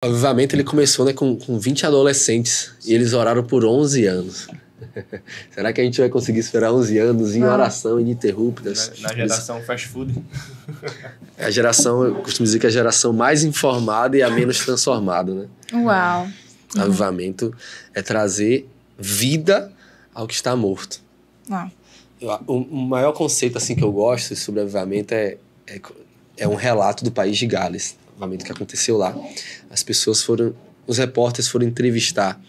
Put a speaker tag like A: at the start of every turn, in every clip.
A: O avivamento ele começou, né, com 20 adolescentes e eles oraram por 11 anos. Será que a gente vai conseguir esperar 11 anos em oração ininterruptas?
B: Na geração fast food.
A: É a geração, eu costumo dizer que é a geração mais informada e a menos transformada, né?
C: Uau!
A: Avivamento é trazer vida ao que está morto.
C: Uau.
A: O maior conceito assim, que eu gosto sobre avivamento é um relato do país de Gales, o avivamento que aconteceu lá. Os repórteres foram entrevistar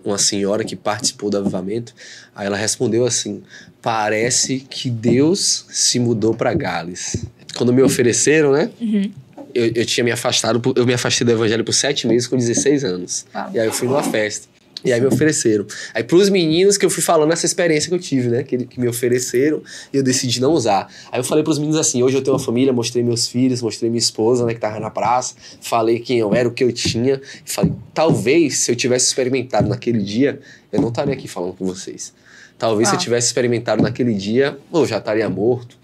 A: uma senhora que participou do avivamento. Aí ela respondeu assim: parece que Deus se mudou para Gales. Quando me ofereceram, né?
C: Uhum.
A: Eu tinha me afastado, eu me afastei do evangelho por 7 meses com 16 anos.
C: Uau.
A: E aí eu fui numa festa. E aí me ofereceram. Aí pros meninos que eu fui falando essa experiência que eu tive, né? Que me ofereceram e eu decidi não usar. Aí eu falei pros meninos assim: hoje eu tenho uma família, mostrei meus filhos, mostrei minha esposa, né? Que tava na praça. Falei quem eu era, o que eu tinha. E falei, talvez se eu tivesse experimentado naquele dia, eu não estaria aqui falando com vocês. Talvez se eu tivesse experimentado naquele dia, eu já estaria morto.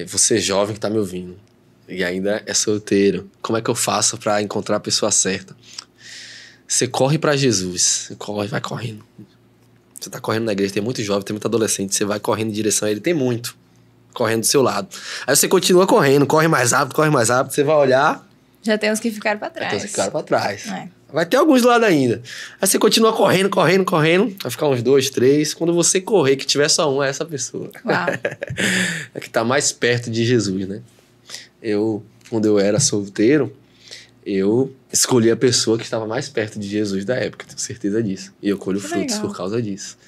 A: Você jovem que tá me ouvindo e ainda é solteiro, como é que eu faço pra encontrar a pessoa certa? Você corre pra Jesus. Você corre, vai correndo. Você tá correndo na igreja, tem muito jovem, tem muito adolescente. Você vai correndo em direção a ele, tem muito correndo do seu lado. Aí você continua correndo, corre mais rápido. Você vai olhar,
C: Já tem uns que ficaram pra trás.
A: tem uns que ficaram pra trás.
C: É.
A: Vai ter alguns do lado ainda. Aí você continua correndo. Vai ficar uns 2, 3. Quando você correr, que tiver só um, é essa pessoa.
C: Uau.
A: É que tá mais perto de Jesus, né? Quando eu era solteiro, eu escolhi a pessoa que estava mais perto de Jesus da época, tenho certeza disso. E eu colho frutos por causa disso.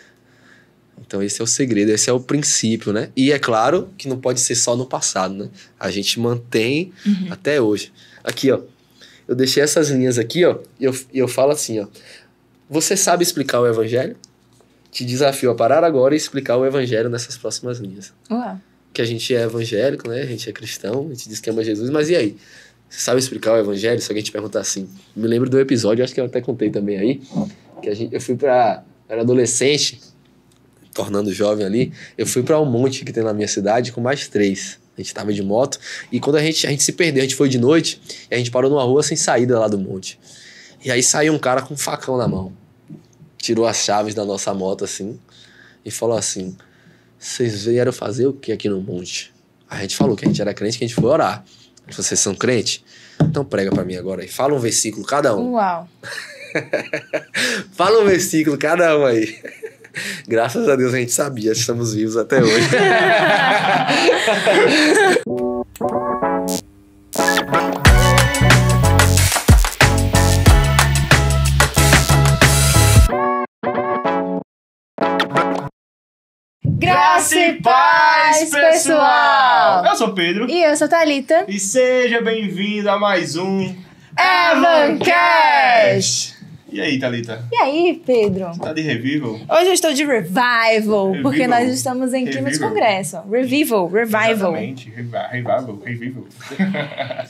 A: Então esse é o segredo, esse é o princípio, né? E é claro que não pode ser só no passado, né? A gente mantém até hoje. Aqui, ó. Eu deixei essas linhas aqui, ó. E eu falo assim, ó. Você sabe explicar o evangelho? Te desafio a parar agora e explicar o evangelho nessas próximas linhas.
C: Uau.
A: Que a gente é evangélico, né? A gente é cristão, a gente diz que ama Jesus, mas e aí? Você sabe explicar o evangelho? Se alguém te perguntar assim. Me lembro do episódio, acho que eu até contei também aí, que eu fui era adolescente, tornando jovem ali, eu fui pra um monte que tem na minha cidade com mais 3. A gente tava de moto, e quando a gente se perdeu, a gente foi de noite, e a gente parou numa rua sem saída lá do monte. E aí saiu um cara com um facão na mão, tirou as chaves da nossa moto assim, e falou assim: vocês vieram fazer o que aqui no monte? A gente falou que a gente era crente, que a gente foi orar. Vocês são crente? Então prega pra mim agora aí. Fala um versículo cada um.
C: Uau.
A: Fala um versículo cada um aí. Graças a Deus a gente sabia, estamos vivos até hoje.
C: Graça e paz, pessoal!
B: Eu sou o Pedro.
C: E eu sou a Thalita.
B: E seja bem-vindo a mais um
C: Evancast!
B: E aí, Thalita?
C: E aí, Pedro?
B: Tá de revival?
C: Hoje eu estou de revival, porque nós estamos em clima de congresso. Revival.
B: Exatamente. Revival.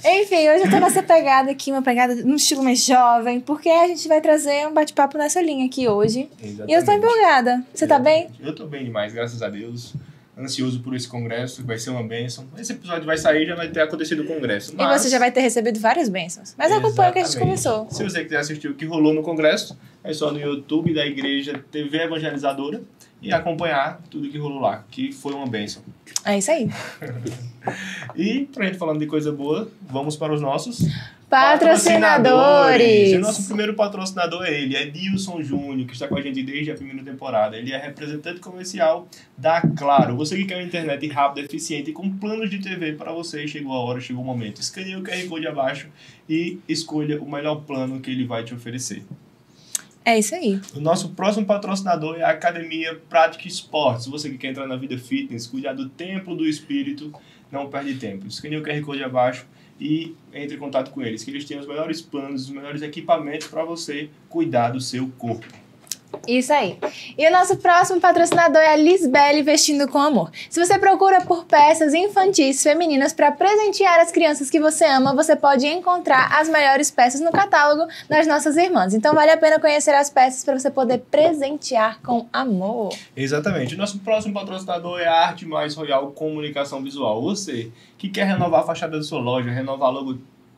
C: Enfim, hoje eu tô nessa pegada aqui, uma pegada num estilo mais jovem, porque a gente vai trazer um bate-papo nessa linha aqui hoje.
B: Exatamente.
C: E eu tô empolgada. Você tá bem?
B: Eu tô bem demais, graças a Deus. Ansioso por esse congresso, vai ser uma bênção. Esse episódio vai sair, já vai ter acontecido o congresso.
C: E você já vai ter recebido várias bênçãos. Mas acompanha o que a gente começou.
B: Se você quiser assistir o que rolou no congresso, é só no YouTube da Igreja TV Evangelizadora e acompanhar tudo que rolou lá, que foi uma bênção.
C: É isso aí.
B: E, pra gente falando de coisa boa, vamos para os nossos
C: Patrocinadores!
B: E o nosso primeiro patrocinador é ele, é Dilson Júnior, que está com a gente desde a primeira temporada. Ele é representante comercial da Claro. Você que quer uma internet rápida, eficiente e com planos de TV para você, chegou a hora, chegou o momento. Escaneie o QR Code abaixo e escolha o melhor plano que ele vai te oferecer.
C: É isso aí.
B: O nosso próximo patrocinador é a Academia Prática Esportes. Você que quer entrar na vida fitness, cuidar do templo do espírito, não perde tempo. Escaneie o QR Code abaixo e entre em contato com eles, que eles têm os melhores planos, os melhores equipamentos para você cuidar do seu corpo.
C: Isso aí. E o nosso próximo patrocinador é a Lisbele Vestindo com Amor. Se você procura por peças infantis femininas para presentear as crianças que você ama, você pode encontrar as melhores peças no catálogo das nossas irmãs. Então vale a pena conhecer as peças para você poder presentear com amor.
B: Exatamente. O nosso próximo patrocinador é a Arte Mais Royal Comunicação Visual. Você que quer renovar a fachada da sua loja, renovar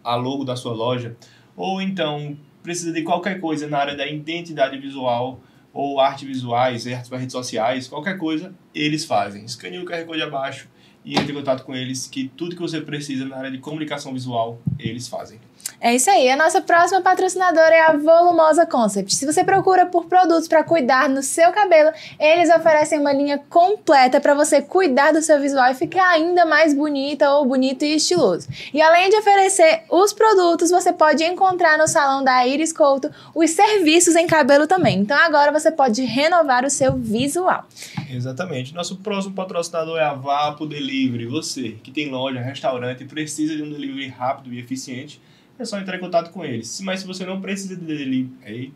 B: a logo da sua loja, ou então precisa de qualquer coisa na área da identidade visual, ou arte visuais, artes para redes sociais, qualquer coisa, eles fazem. Escaneie o QR Code abaixo e entre em contato com eles, que tudo que você precisa na área de comunicação visual, eles fazem.
C: É isso aí. A nossa próxima patrocinadora é a Volumosa Concept. Se você procura por produtos para cuidar no seu cabelo, eles oferecem uma linha completa para você cuidar do seu visual e ficar ainda mais bonita ou bonito e estiloso. E além de oferecer os produtos, você pode encontrar no salão da Iris Couto os serviços em cabelo também. Então agora você pode renovar o seu visual.
B: Exatamente. Nosso próximo patrocinador é a Vapo Delivery. Você que tem loja, restaurante e precisa de um delivery rápido e eficiente, é só entrar em contato com eles. Mas se você não precisa de delivery,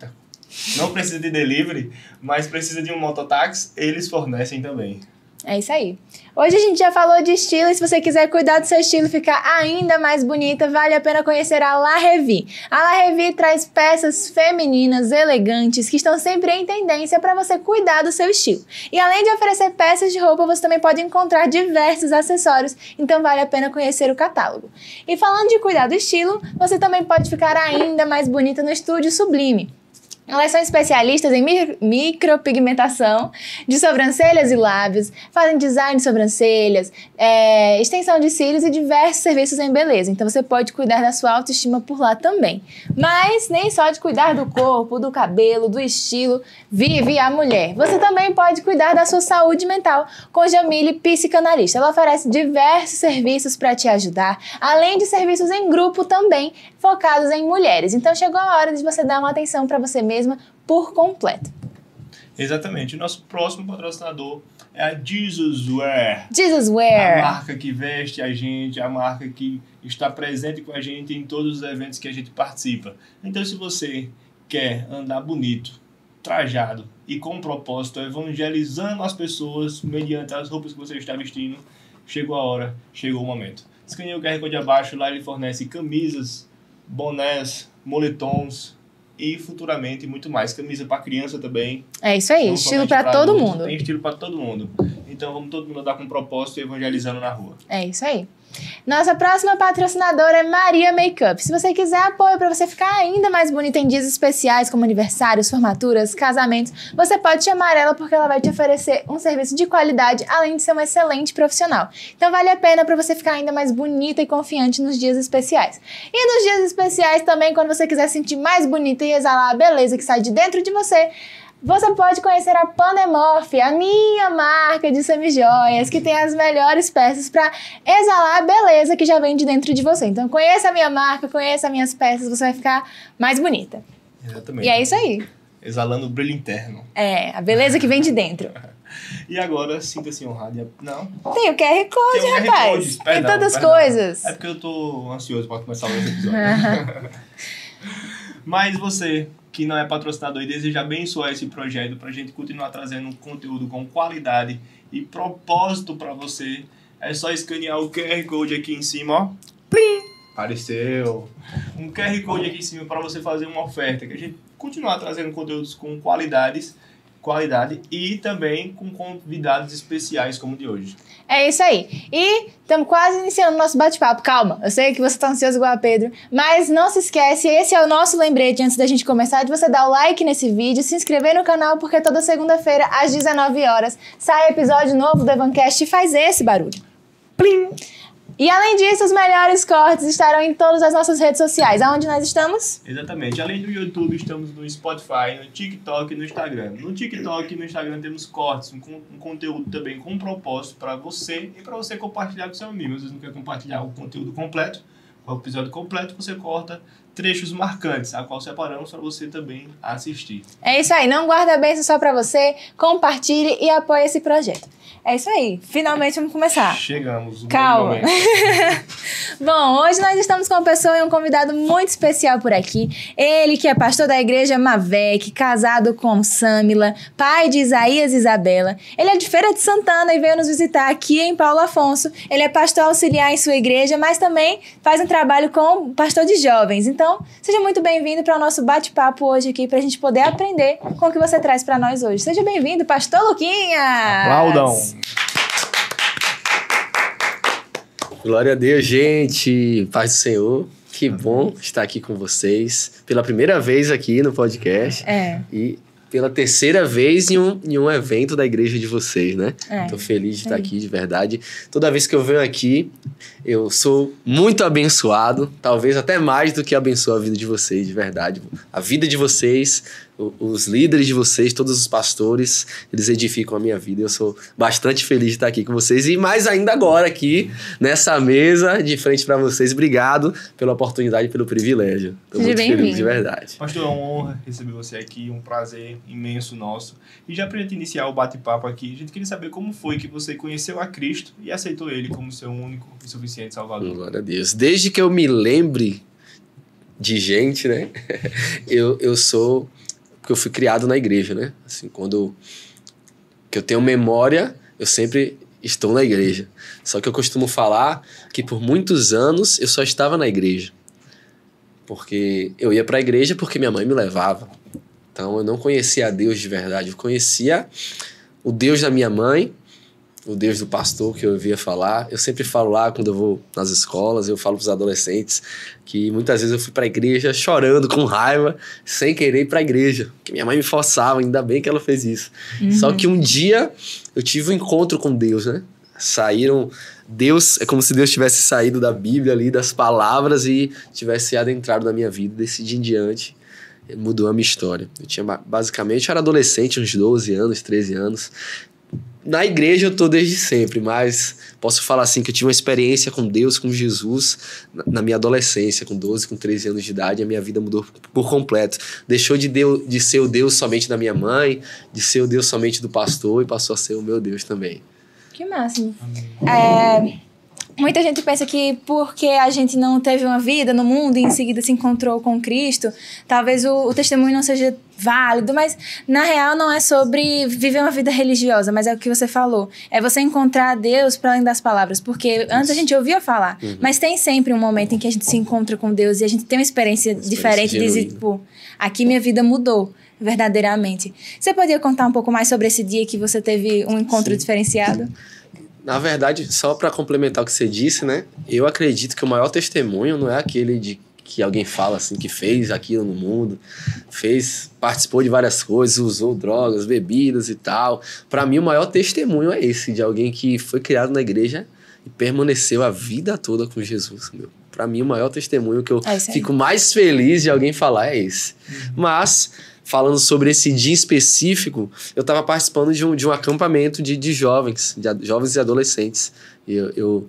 B: não precisa de delivery, mas precisa de um mototáxi, eles fornecem também.
C: É isso aí. Hoje a gente já falou de estilo e se você quiser cuidar do seu estilo e ficar ainda mais bonita, vale a pena conhecer a La Revie. A La Revie traz peças femininas, elegantes, que estão sempre em tendência para você cuidar do seu estilo. E além de oferecer peças de roupa, você também pode encontrar diversos acessórios, então vale a pena conhecer o catálogo. E falando de cuidar do estilo, você também pode ficar ainda mais bonita no Estúdio Sublime. Elas são especialistas em micropigmentação de sobrancelhas e lábios, fazem design de sobrancelhas, extensão de cílios e diversos serviços em beleza. Então você pode cuidar da sua autoestima por lá também. Mas nem só de cuidar do corpo, do cabelo, do estilo vive a mulher. Você também pode cuidar da sua saúde mental com Jamile Psicanalista. Ela oferece diversos serviços para te ajudar, além de serviços em grupo também, focados em mulheres. Então chegou a hora de você dar uma atenção para você mesma por completo.
B: Exatamente. O nosso próximo patrocinador é a Jesuswear.
C: Jesuswear.
B: A marca que veste a gente, a marca que está presente com a gente em todos os eventos que a gente participa. Então, se você quer andar bonito, trajado e com propósito, evangelizando as pessoas mediante as roupas que você está vestindo, chegou a hora, chegou o momento. Escaneie o QR Code abaixo, lá ele fornece camisas, bonés, moletons e futuramente muito mais. Camisa para criança também.
C: É isso aí, estilo para todo mundo.
B: Tem estilo para todo mundo. Então vamos todo mundo andar com propósito e evangelizando na rua.
C: É isso aí. Nossa próxima patrocinadora é Maria Makeup. Se você quiser apoio para você ficar ainda mais bonita em dias especiais como aniversários, formaturas, casamentos, você pode chamar ela porque ela vai te oferecer um serviço de qualidade, além de ser um excelente profissional. Então vale a pena para você ficar ainda mais bonita e confiante nos dias especiais. E nos dias especiais também, quando você quiser sentir mais bonita e exalar a beleza que sai de dentro de você, você pode conhecer a Pandemorph, a minha marca de semijoias, que tem as melhores peças para exalar a beleza que já vem de dentro de você. Então conheça a minha marca, conheça as minhas peças, você vai ficar mais bonita.
B: Exatamente.
C: E é isso aí.
B: Exalando o brilho interno.
C: É, a beleza que vem de dentro.
B: E agora, sinta-se honrado. Não?
C: Tem o QR Code,
B: Tem o QR
C: rapaz.
B: Code.
C: Tem
B: Perdão,
C: tantas
B: perdão.
C: coisas.
B: É porque eu tô ansioso para começar o episódio. Mas você que não é patrocinador e deseja abençoar esse projeto para a gente continuar trazendo um conteúdo com qualidade e propósito para você, é só escanear o QR Code aqui em cima, ó. Plim! Apareceu. Um QR Code aqui em cima para você fazer uma oferta, que a gente continuar trazendo conteúdos com qualidade e também com convidados especiais como o de hoje.
C: É isso aí. E estamos quase iniciando o nosso bate-papo. Calma, eu sei que você está ansioso igual a Pedro, mas não se esquece, esse é o nosso lembrete antes da gente começar, de você dar o like nesse vídeo, se inscrever no canal, porque toda segunda-feira, às 19 horas, sai episódio novo do Evancast e faz esse barulho. Plim! E além disso, os melhores cortes estarão em todas as nossas redes sociais. Aonde nós estamos?
B: Exatamente. Além do YouTube, estamos no Spotify, no TikTok e no Instagram. No TikTok e no Instagram temos cortes, um conteúdo também com propósito para você e para você compartilhar com seu amigo. Às vezes não quer compartilhar o conteúdo completo, o episódio completo, você corta trechos marcantes, a qual separamos para você também assistir.
C: É isso aí. Não guarda a bênção só para você. Compartilhe e apoie esse projeto. É isso aí. Finalmente vamos começar.
B: Chegamos.
C: Calma. Bom, hoje nós estamos com uma pessoa e um convidado muito especial por aqui. Ele que é pastor da igreja Mavec, casado com Samila, pai de Isaías e Isabela. Ele é de Feira de Santana e veio nos visitar aqui em Paulo Afonso. Ele é pastor auxiliar em sua igreja, mas também faz um trabalho com pastor de jovens. Então, seja muito bem-vindo para o nosso bate-papo hoje aqui, para a gente poder aprender com o que você traz para nós hoje. Seja bem-vindo, pastor Luquinhas!
B: Aplaudam!
A: Glória a Deus, gente. Paz do Senhor. Que bom estar aqui com vocês. Pela primeira vez aqui no podcast. E pela terceira vez em um evento da igreja de vocês, né? Tô feliz de estar aqui, de verdade. Toda vez que eu venho aqui, eu sou muito abençoado. Talvez até mais do que abençoa a vida de vocês, de verdade. A vida de vocês, os líderes de vocês, todos os pastores, eles edificam a minha vida. Eu sou bastante feliz de estar aqui com vocês. E mais ainda agora aqui, nessa mesa, de frente para vocês. Obrigado pela oportunidade e pelo privilégio. Tô muito feliz, de verdade.
B: Pastor, é uma honra receber você aqui, um prazer imenso nosso. E já pra gente iniciar o bate-papo aqui, a gente queria saber como foi que você conheceu a Cristo e aceitou Ele como seu único e suficiente Salvador.
A: Glória a Deus. Desde que eu me lembre de gente, né? eu sou... Porque eu fui criado na igreja, né? Assim, que eu tenho memória, eu sempre estou na igreja. Só que eu costumo falar que por muitos anos eu só estava na igreja. Porque eu ia para a igreja porque minha mãe me levava. Então eu não conhecia a Deus de verdade. Eu conhecia o Deus da minha mãe, o Deus do pastor que eu ouvia falar. Eu sempre falo lá quando eu vou nas escolas, eu falo para os adolescentes que muitas vezes eu fui para a igreja chorando, com raiva, sem querer ir para a igreja. Porque minha mãe me forçava, ainda bem que ela fez isso. Só que um dia eu tive um encontro com Deus, né? Deus, é como se Deus tivesse saído da Bíblia ali, das palavras e tivesse adentrado na minha vida. Desse dia em diante, mudou a minha história. Eu era adolescente, uns 12 anos, 13 anos. Na igreja eu tô desde sempre, mas posso falar assim que eu tive uma experiência com Deus, com Jesus, na minha adolescência, com 12, com 13 anos de idade, a minha vida mudou por completo. Deixou de ser o Deus somente da minha mãe, de ser o Deus somente do pastor e passou a ser o meu Deus também.
C: Que máximo. Muita gente pensa que porque a gente não teve uma vida no mundo e em seguida se encontrou com Cristo, talvez o testemunho não seja válido, mas na real não é sobre viver uma vida religiosa, mas é o que você falou. É você encontrar Deus para além das palavras, porque antes a gente ouvia falar, mas tem sempre um momento em que a gente se encontra com Deus e a gente tem uma experiência diferente de dizer, tipo, aqui minha vida mudou verdadeiramente. Você poderia contar um pouco mais sobre esse dia que você teve um encontro diferenciado?
A: Na verdade, só para complementar o que você disse, né? Eu acredito que o maior testemunho não é aquele de que alguém fala assim, que fez aquilo no mundo, participou de várias coisas, usou drogas, bebidas e tal. Para mim, o maior testemunho é esse, de alguém que foi criado na igreja e permaneceu a vida toda com Jesus, meu. Para mim, o maior testemunho que eu fico mais feliz de alguém falar é esse. Mas, falando sobre esse dia específico, eu estava participando de um acampamento de jovens e adolescentes. E eu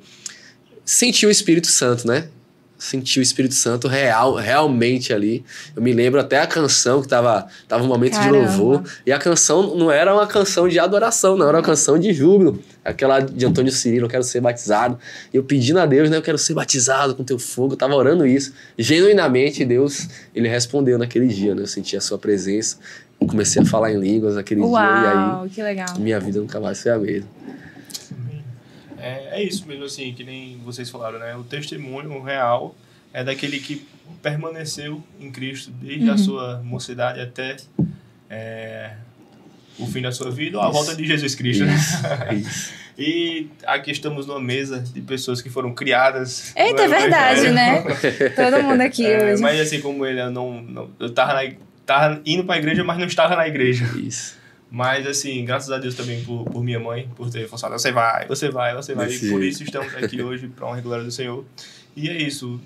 A: senti o Espírito Santo, né? Senti o Espírito Santo realmente ali. Eu me lembro até a canção, que tava um momento de louvor. E a canção não era uma canção de adoração, não. Era uma canção de júbilo. Aquela de Antônio Cirilo, eu quero ser batizado. E eu pedindo a Deus, né? Eu quero ser batizado com teu fogo. Eu tava orando isso. Genuinamente, Deus, ele respondeu naquele dia, né? Eu senti a sua presença. Eu comecei a falar em línguas naquele dia. E aí,
C: que legal.
A: Minha vida nunca mais foi a mesma.
B: É isso mesmo, assim, que nem vocês falaram, né? O testemunho real é daquele que permaneceu em Cristo desde a sua mocidade até o fim da sua vida, ou a volta de Jesus Cristo, né? E aqui estamos numa mesa de pessoas que foram criadas...
C: Eita, é verdade, né? Todo mundo aqui hoje.
B: Mas assim, como ele, eu tava indo pra igreja, mas não estava na igreja.
A: Isso.
B: Mas, assim, graças a Deus também por minha mãe, por ter forçado, você vai. E por isso estamos aqui hoje, para honra e glória do Senhor. E é isso.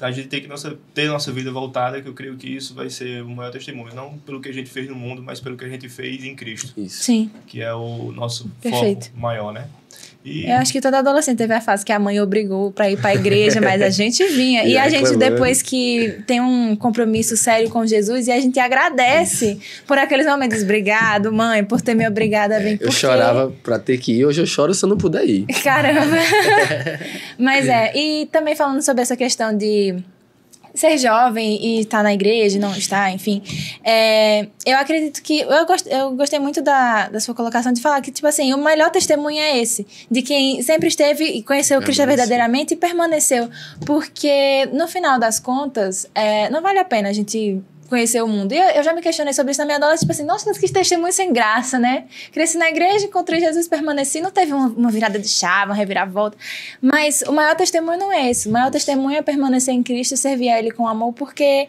B: A gente tem que ter nossa vida voltada, que eu creio que isso vai ser o maior testemunho. Não pelo que a gente fez no mundo, mas pelo que a gente fez em Cristo.
A: Isso.
C: Sim.
B: Que é o nosso
C: Perfeito.
B: foco maior, né?
C: Eu acho que toda adolescente teve a fase que a mãe obrigou pra ir pra igreja, mas a gente vinha. E a gente, depois que tem um compromisso sério com Jesus, e a gente agradece por aqueles momentos. Obrigado, mãe, por ter me obrigado a vir.
A: Eu chorava pra ter que ir, hoje eu choro se eu não puder ir.
C: Caramba! Mas e também falando sobre essa questão de ser jovem e estar na igreja, não estar, enfim. Eu acredito que... Eu gostei muito da sua colocação de falar que, tipo assim, o melhor testemunho é esse. De quem sempre esteve e conheceu o Cristo verdadeiramente e permaneceu. Porque, no final das contas, não vale a pena a gente conhecer o mundo. E eu já me questionei sobre isso na minha adolescência, tipo assim, nossa, mas que testemunho sem graça, né? Cresci na igreja, encontrei Jesus, permaneci, não teve uma virada de chave, uma reviravolta. Mas o maior testemunho não é esse. O maior testemunho é permanecer em Cristo e servir a Ele com amor, porque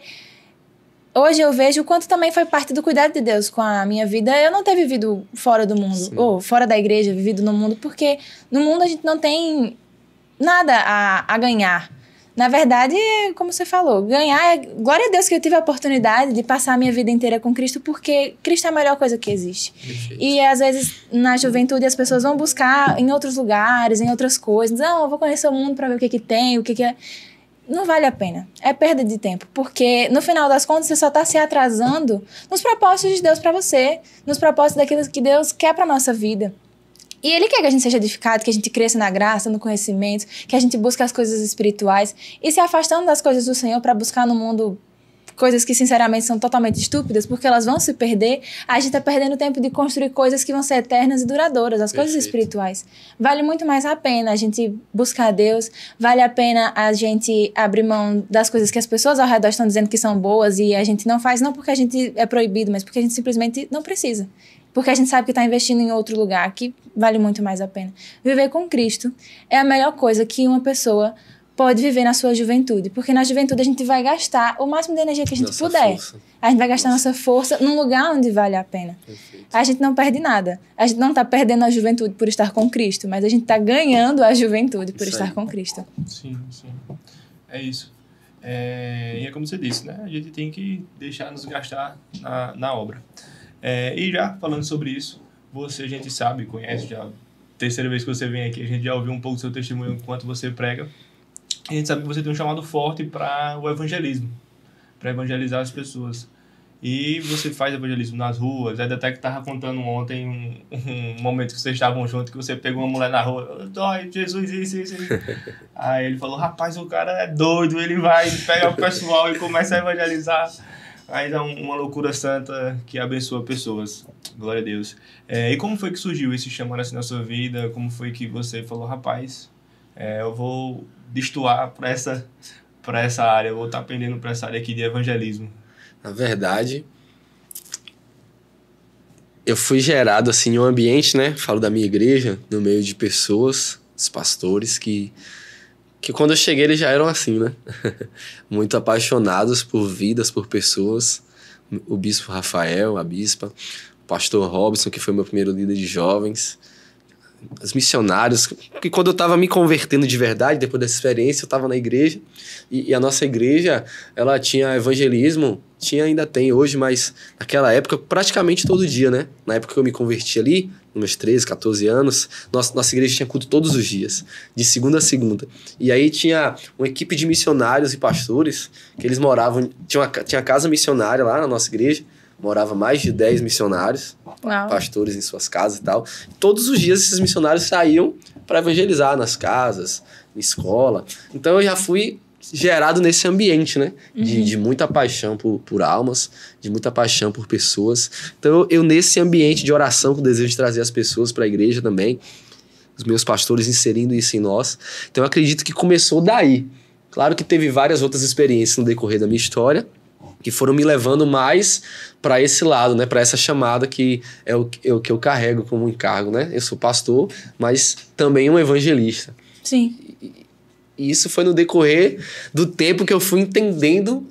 C: hoje eu vejo o quanto também foi parte do cuidado de Deus com a minha vida. Eu não ter vivido fora do mundo, ou fora da igreja, vivido no mundo, porque no mundo a gente não tem nada a ganhar. Na verdade, como você falou, ganhar... Glória a Deus que eu tive a oportunidade de passar a minha vida inteira com Cristo, porque Cristo é a melhor coisa que existe. Perfeito. E às vezes, na juventude, as pessoas vão buscar em outros lugares, em outras coisas. Não, eu vou conhecer o mundo para ver o que tem, o que é... Não vale a pena. É perda de tempo. Porque, no final das contas, você só está se atrasando nos propósitos de Deus para você, nos propósitos daquilo que Deus quer para nossa vida. E Ele quer que a gente seja edificado, que a gente cresça na graça, no conhecimento, que a gente busque as coisas espirituais. E se afastando das coisas do Senhor para buscar no mundo coisas que, sinceramente, são totalmente estúpidas, porque elas vão se perder, a gente está perdendo tempo de construir coisas que vão ser eternas e duradouras, as coisas espirituais. Vale muito mais a pena a gente buscar Deus, vale a pena a gente abrir mão das coisas que as pessoas ao redor estão dizendo que são boas e a gente não faz, não porque a gente é proibido, mas porque a gente simplesmente não precisa. Porque a gente sabe que está investindo em outro lugar, que vale muito mais a pena. Viver com Cristo é a melhor coisa que uma pessoa pode viver na sua juventude. Porque na juventude a gente vai gastar o máximo de energia que a gente puder. Força. A gente vai gastar nossa força num lugar onde vale a pena. Perfeito. A gente não perde nada. A gente não está perdendo a juventude por estar com Cristo, mas a gente está ganhando a juventude por estar com Cristo.
B: Sim, sim. É isso. E é como você disse, né? A gente tem que deixar nos gastar na obra. E já falando sobre isso, a gente sabe, conhece, já terceira vez que você vem aqui, a gente já ouviu um pouco do seu testemunho enquanto você prega. A gente sabe que você tem um chamado forte para o evangelismo, para evangelizar as pessoas. E você faz evangelismo nas ruas. Até que estava contando ontem um momento que vocês estavam juntos, que você pegou uma mulher na rua, dói, Jesus, isso. Aí ele falou, rapaz, o cara é doido, ele vai pegar o pessoal e começa a evangelizar. Aí dá uma loucura santa que abençoa pessoas. Glória a Deus. E como foi que surgiu esse chamado assim na sua vida? Como foi que você falou, rapaz, eu vou destoar para essa área, eu vou estar pendendo para essa área aqui de evangelismo?
A: Na verdade, eu fui gerado assim em um ambiente, né? Falo da minha igreja, no meio de pessoas, os pastores que quando eu cheguei eles já eram assim, né? Muito apaixonados por vidas, por pessoas. O bispo Rafael, a bispa, o pastor Robson, que foi meu primeiro líder de jovens, os missionários, que quando eu estava me convertendo de verdade, depois dessa experiência, eu estava na igreja, e a nossa igreja, ela tinha evangelismo, ainda tem hoje, mas naquela época, praticamente todo dia, né? Na época que eu me converti ali, nos meus 13, 14 anos, nossa igreja tinha culto todos os dias, de segunda a segunda. E aí tinha uma equipe de missionários e pastores, que eles moravam, tinha casa missionária lá na nossa igreja, morava mais de 10 missionários,
C: Uau.
A: Pastores em suas casas e tal. Todos os dias esses missionários saíam para evangelizar nas casas, na escola. Então eu já fui gerado nesse ambiente, né? De muita paixão por almas, de muita paixão por pessoas. Então eu nesse ambiente de oração, com o desejo de trazer as pessoas para a igreja também, os meus pastores inserindo isso em nós. Então eu acredito que começou daí. Claro que teve várias outras experiências no decorrer da minha história, que foram me levando mais para esse lado, né? Para essa chamada que é o que eu carrego como encargo, né? Eu sou pastor, mas também um evangelista.
C: Sim.
A: E isso foi no decorrer do tempo que eu fui entendendo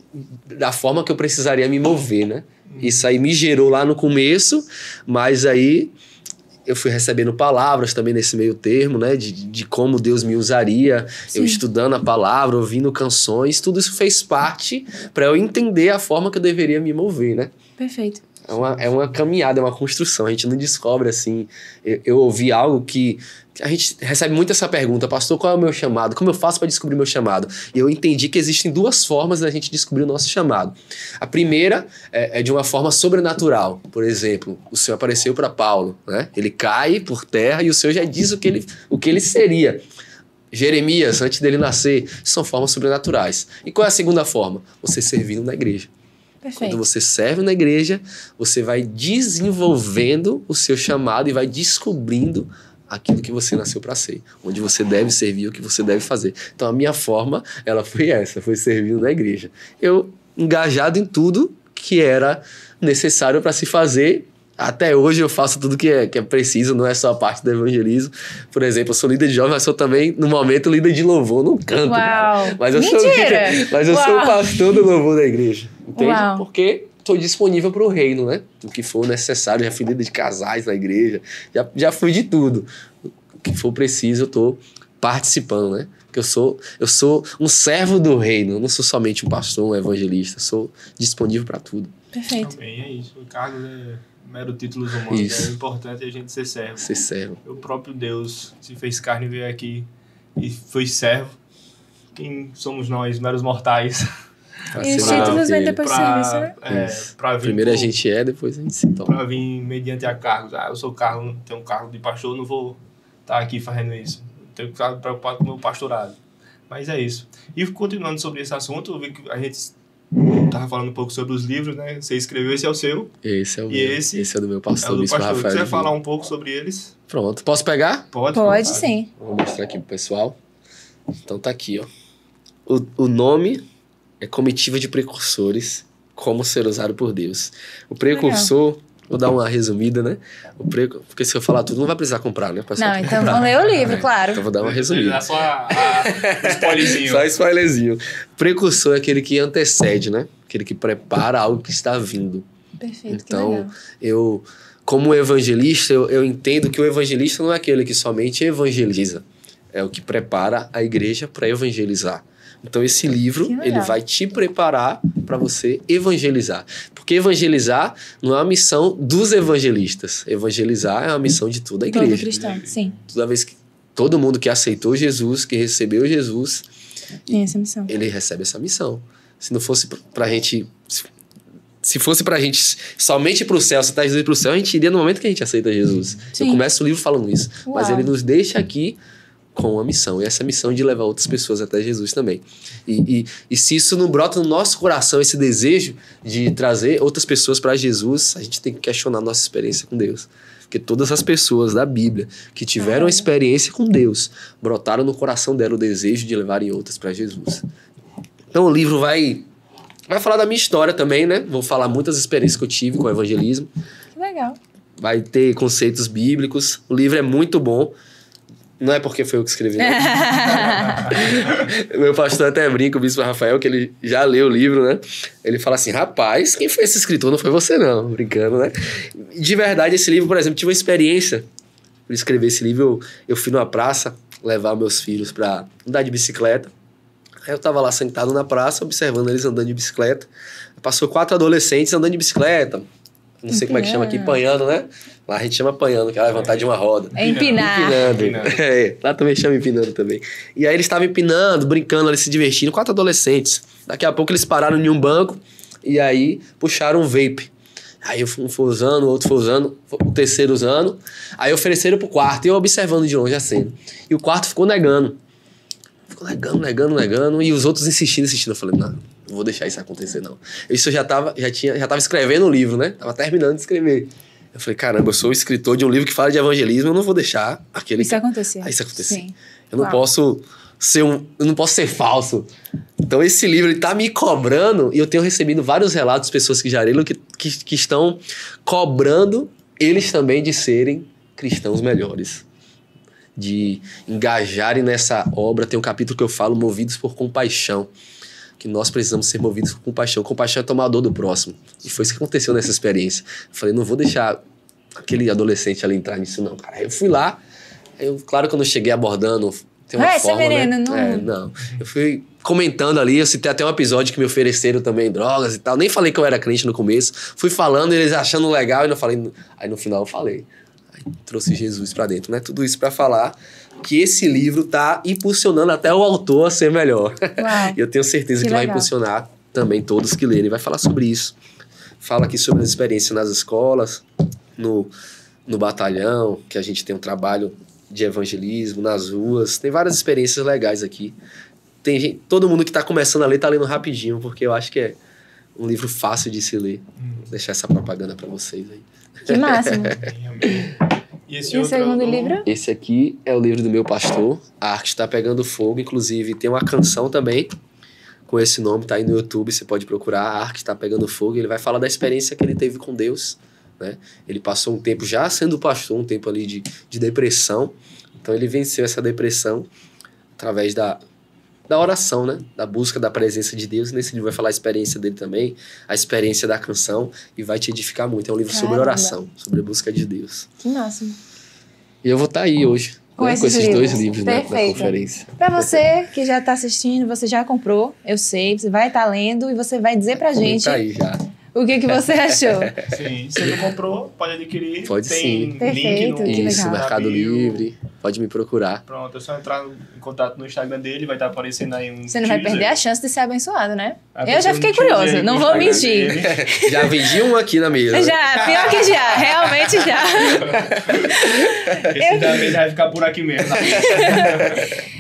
A: da forma que eu precisaria me mover, né? Isso aí me gerou lá no começo, mas aí eu fui recebendo palavras também nesse meio termo, né? De como Deus me usaria. Sim. Eu estudando a palavra, ouvindo canções. Tudo isso fez parte para eu entender a forma que eu deveria me mover, né?
C: Perfeito.
A: É uma caminhada, é uma construção. A gente não descobre assim. Eu ouvi algo que a gente recebe muito essa pergunta: pastor, qual é o meu chamado? Como eu faço para descobrir o meu chamado? E eu entendi que existem duas formas da gente descobrir o nosso chamado. A primeira é de uma forma sobrenatural. Por exemplo, o Senhor apareceu para Paulo, né? Ele cai por terra e o Senhor já diz o que ele seria. Jeremias, antes dele nascer, são formas sobrenaturais. E qual é a segunda forma? Você servindo na igreja.
C: Perfeito.
A: Quando você serve na igreja, você vai desenvolvendo o seu chamado e vai descobrindo aquilo que você nasceu para ser, onde você deve servir, o que você deve fazer. Então a minha forma, ela foi essa, foi servindo na igreja. Eu engajado em tudo que era necessário para se fazer. Até hoje eu faço tudo que é preciso, não é só a parte do evangelismo. Por exemplo, eu sou líder de jovens, mas sou também, no momento, líder de louvor. Não canto.
C: Uau!
A: Mas eu
C: Mentira!
A: sou o pastor do louvor da igreja. Entende?
C: Uau.
A: Porque estou disponível para o reino, né? O que for necessário. Já fui líder de casais na igreja. Já fui de tudo. O que for preciso, eu estou participando, né? Porque eu sou um servo do reino. Eu não sou somente um pastor, um evangelista. Eu sou disponível para tudo.
C: Perfeito.
B: Também é isso. O cargo é mero títulos humanos.
A: Isso.
B: É importante a gente ser servo.
A: Ser servo.
B: O próprio Deus se fez carne e veio aqui e foi servo. Quem somos nós, meros mortais?
C: E os títulos vêm depois do
B: Pra-
C: serviço, né?
B: pra vir
A: Primeiro a
B: pro-
A: gente é, depois a gente se torna.
B: Pra vir mediante a cargos. Eu sou cargo, tenho um cargo de pastor, não vou estar aqui fazendo isso. Tenho que estar preocupado com o meu pastorado. Mas é isso. E continuando sobre esse assunto, eu vi que a gente estava falando um pouco sobre os livros, né? Você escreveu, esse é o seu,
A: Esse é o
B: E
A: meu.
B: esse
A: Esse é do meu
B: é
A: pastor,
B: o do
A: Bispo
B: pastor.
A: Rafael.
B: Você
A: de
B: vai falar
A: Vila.
B: um pouco sobre eles?
A: Pronto. Posso pegar?
B: Pode
C: Sim.
A: Vou mostrar aqui pro pessoal. Então tá aqui, ó. O nome é Comitiva de Precursores, como ser usado por Deus. O precursor, vou dar uma resumida, né? Porque se eu falar tudo, não vai precisar comprar, né? O pessoal
C: Não,
A: tem que
C: então
A: comprar.
C: vamos ler o livro, claro.
A: Então vou dar uma resumida.
B: Dá só o spoilerzinho.
A: Só spoilerzinho. Precursor é aquele que antecede, né? Aquele que prepara algo que está vindo.
C: Perfeito, que
A: Então,
C: legal.
A: eu, como evangelista, eu entendo que o evangelista não é aquele que somente evangeliza. É o que prepara a igreja para evangelizar. Então, esse livro,
C: Que legal.
A: ele vai te preparar para você evangelizar. Porque evangelizar não é uma missão dos evangelistas. Evangelizar é uma missão de toda a
C: Todo
A: igreja.
C: cristão, sim.
A: Toda vez que todo mundo que aceitou Jesus, que recebeu Jesus,
C: Tem essa missão.
A: ele recebe essa missão. Se não fosse pra gente... Se fosse pra gente somente pro céu, aceitar Jesus pro céu, a gente iria no momento que a gente aceita Jesus.
C: Sim.
A: Eu começo o livro falando isso. Mas
C: Uau.
A: ele nos deixa aqui com uma missão. E essa missão de levar outras pessoas até Jesus também. E se isso não brota no nosso coração, esse desejo de trazer outras pessoas para Jesus, a gente tem que questionar nossa experiência com Deus. Porque todas as pessoas da Bíblia que tiveram experiência com Deus, brotaram no coração dela o desejo de levarem outras para Jesus. Então o livro vai falar da minha história também, né? Vou falar muitas experiências que eu tive com o evangelismo.
C: Que legal.
A: Vai ter conceitos bíblicos. O livro é muito bom. Não é porque foi eu que escrevi, não. Meu pastor até brinca, o Bispo Rafael, que ele já leu o livro, né? Ele fala assim, rapaz, quem foi esse escritor? Não foi você, não. Brincando, né? De verdade, esse livro, por exemplo, tive uma experiência por escrever esse livro. Eu fui numa praça levar meus filhos pra andar de bicicleta. Aí eu tava lá sentado na praça, observando eles andando de bicicleta. Passou 4 adolescentes andando de bicicleta. Não sei como é que chama aqui, panhando, né? Lá a gente chama panhando, que é levantar de uma roda.
C: É empinar.
A: Empinando. É, lá também chama empinando também. E aí eles estavam empinando, brincando, ali se divertindo. 4 adolescentes. Daqui a pouco eles pararam em um banco e aí puxaram um vape. Aí um foi usando, o outro foi usando, o terceiro usando. Aí ofereceram pro quarto e eu observando de longe a cena. E o quarto ficou negando. Ficou negando. E os outros insistindo. Eu falei, não vou deixar isso acontecer, não. Isso eu já tava escrevendo o livro, né? Tava terminando de escrever. Eu falei, caramba, eu sou o escritor de um livro que fala de evangelismo, eu não vou deixar
C: Isso acontecer.
A: Isso acontecer.
C: Sim.
A: Eu não
C: Uau.
A: posso ser falso. Então esse livro, ele tá me cobrando, e eu tenho recebido vários relatos de pessoas que já leram que estão cobrando eles também de serem cristãos melhores. De engajarem nessa obra. Tem um capítulo que eu falo, movidos por compaixão. Que nós precisamos ser movidos por compaixão. Compaixão é tomar a dor do próximo. E foi isso que aconteceu nessa experiência. Eu falei, não vou deixar aquele adolescente ali entrar nisso, não, cara. Eu fui lá, claro que eu não cheguei abordando. Tem uma
C: Esse
A: forma,
C: menino,
A: né? Não. Eu fui comentando ali, eu citei até um episódio que me ofereceram também drogas e tal. Nem falei que eu era crente no começo. Fui falando, eles achando legal, e não falei. Aí no final eu falei. Aí trouxe Jesus pra dentro, né? Tudo isso pra falar que esse livro tá impulsionando até o autor a ser melhor.
C: Uau.
A: E eu tenho certeza que vai
C: legal.
A: impulsionar também todos que lerem. Vai falar sobre isso. Fala aqui sobre as experiências nas escolas, no batalhão, que a gente tem um trabalho de evangelismo, nas ruas. Tem várias experiências legais aqui. Tem gente, todo mundo que tá começando a ler tá lendo rapidinho, porque eu acho que é um livro fácil de se ler. Vou deixar essa propaganda pra vocês aí.
C: Que máximo.
B: E
C: E o segundo livro?
A: Esse aqui é o livro do meu pastor. A arte está pegando fogo, inclusive tem uma canção também com esse nome, tá aí no YouTube, você pode procurar, A Arte Está Pegando Fogo. Ele vai falar da experiência que ele teve com Deus, né? Ele passou um tempo já sendo pastor, um tempo ali de depressão. Então ele venceu essa depressão através da oração, né? Da busca da presença de Deus. Nesse livro vai falar a experiência dele também, a experiência da canção, e vai te edificar muito. É um livro sobre oração, sobre a busca de Deus.
C: Que máximo.
A: E eu vou estar aí hoje, com esses dois livros na conferência.
C: Para você que já está assistindo, você já comprou, eu sei, você vai estar lendo e você vai dizer pra gente
A: aí já.
C: o que você achou.
B: Sim, se não comprou, pode adquirir.
A: Pode
B: tem
A: sim.
C: Perfeito,
B: link no
A: Isso, Mercado Livre. Pode me procurar.
B: Pronto, é só entrar em contato no Instagram dele, vai estar aparecendo aí um
C: Você não vai
B: teaser.
C: perder a chance de ser abençoado, né?
B: Vai
C: Eu já fiquei
B: aparecer um teaser
C: curiosa,
B: aí
C: não
B: no
C: vou
B: Instagram
C: mentir.
B: dele.
A: Já vendi um aqui na mesa.
C: Já, pior que já, realmente já.
B: Esse também vai ficar por aqui mesmo.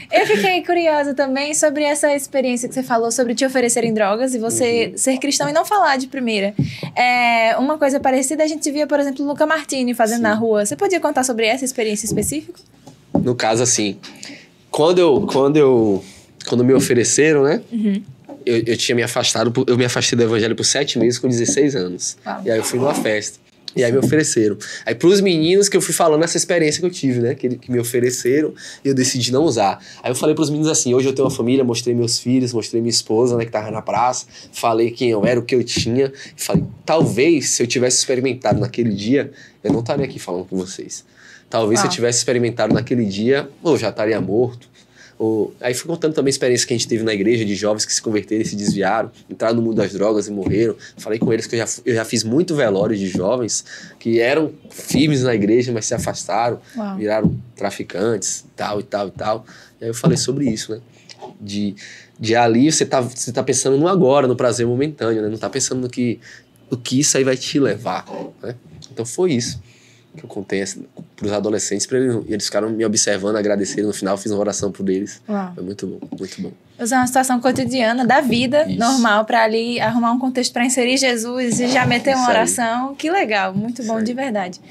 C: Eu fiquei curiosa também sobre essa experiência que você falou sobre te oferecerem drogas e você ser cristão e não falar de primeira. Uma coisa parecida a gente via, por exemplo, o Luca Martini fazendo na rua. Você podia contar sobre essa experiência específica?
A: No caso, assim, quando me ofereceram, né? Eu tinha me afastado, eu me afastei do evangelho por 7 meses com 16 anos.
C: Uau.
A: E aí eu fui numa festa. E aí me ofereceram. Aí pros meninos que eu fui falando essa experiência que eu tive, né? Que me ofereceram e eu decidi não usar. Aí eu falei pros meninos assim, hoje eu tenho uma família, mostrei meus filhos, mostrei minha esposa, né? Que tava na praça. Falei quem eu era, o que eu tinha. E falei, talvez se eu tivesse experimentado naquele dia, eu não estaria aqui falando com vocês. Talvez se eu tivesse experimentado naquele dia, eu já estaria morto. Aí fui contando também a experiência que a gente teve na igreja de jovens que se converteram e se desviaram, entraram no mundo das drogas e morreram. Falei com eles que eu já fiz muito velório de jovens que eram firmes na igreja, mas se afastaram, viraram traficantes, tal e tal e tal. E aí eu falei sobre isso, né? De ali você tá pensando no agora, no prazer momentâneo, né? Não tá pensando no que isso aí vai te levar, né? Então foi isso que eu contei assim, pros adolescentes, eles ficaram me observando, agradeceram, no final fiz uma oração por eles.
C: Uau.
A: Foi muito bom, muito bom.
C: Usar uma situação cotidiana da vida normal para ali arrumar um contexto para inserir Jesus e já meter uma oração. Que legal, muito bom de verdade.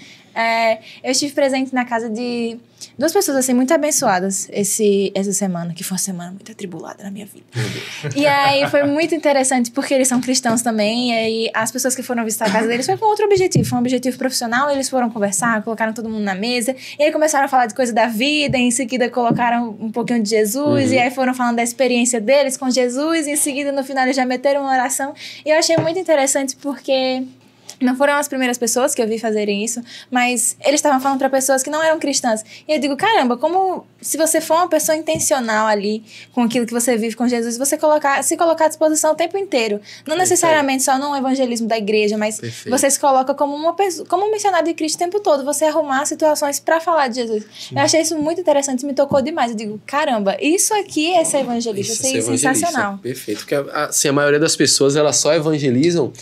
C: Eu estive presente na casa de 2 pessoas assim muito abençoadas essa semana, que foi uma semana muito atribulada na minha vida. E aí foi muito interessante porque eles são cristãos também, e aí as pessoas que foram visitar a casa deles foi com outro objetivo, foi um objetivo profissional. Eles foram conversar, colocaram todo mundo na mesa, e aí começaram a falar de coisa da vida, e em seguida colocaram um pouquinho de Jesus, e aí foram falando da experiência deles com Jesus, e em seguida no final eles já meteram uma oração, e eu achei muito interessante porque não foram as primeiras pessoas que eu vi fazerem isso, mas eles estavam falando para pessoas que não eram cristãs. E eu digo, caramba, como se você for uma pessoa intencional ali com aquilo que você vive com Jesus, você se colocar à disposição o tempo inteiro. Não necessariamente só no evangelismo da igreja, mas você se coloca como um missionário de Cristo o tempo todo. Você arrumar situações para falar de Jesus. Sim. Eu achei isso muito interessante, me tocou demais. Eu digo, caramba, isso aqui é ser evangelista. Isso é sensacional.
A: Perfeito. Porque assim, a maioria das pessoas, elas só evangelizam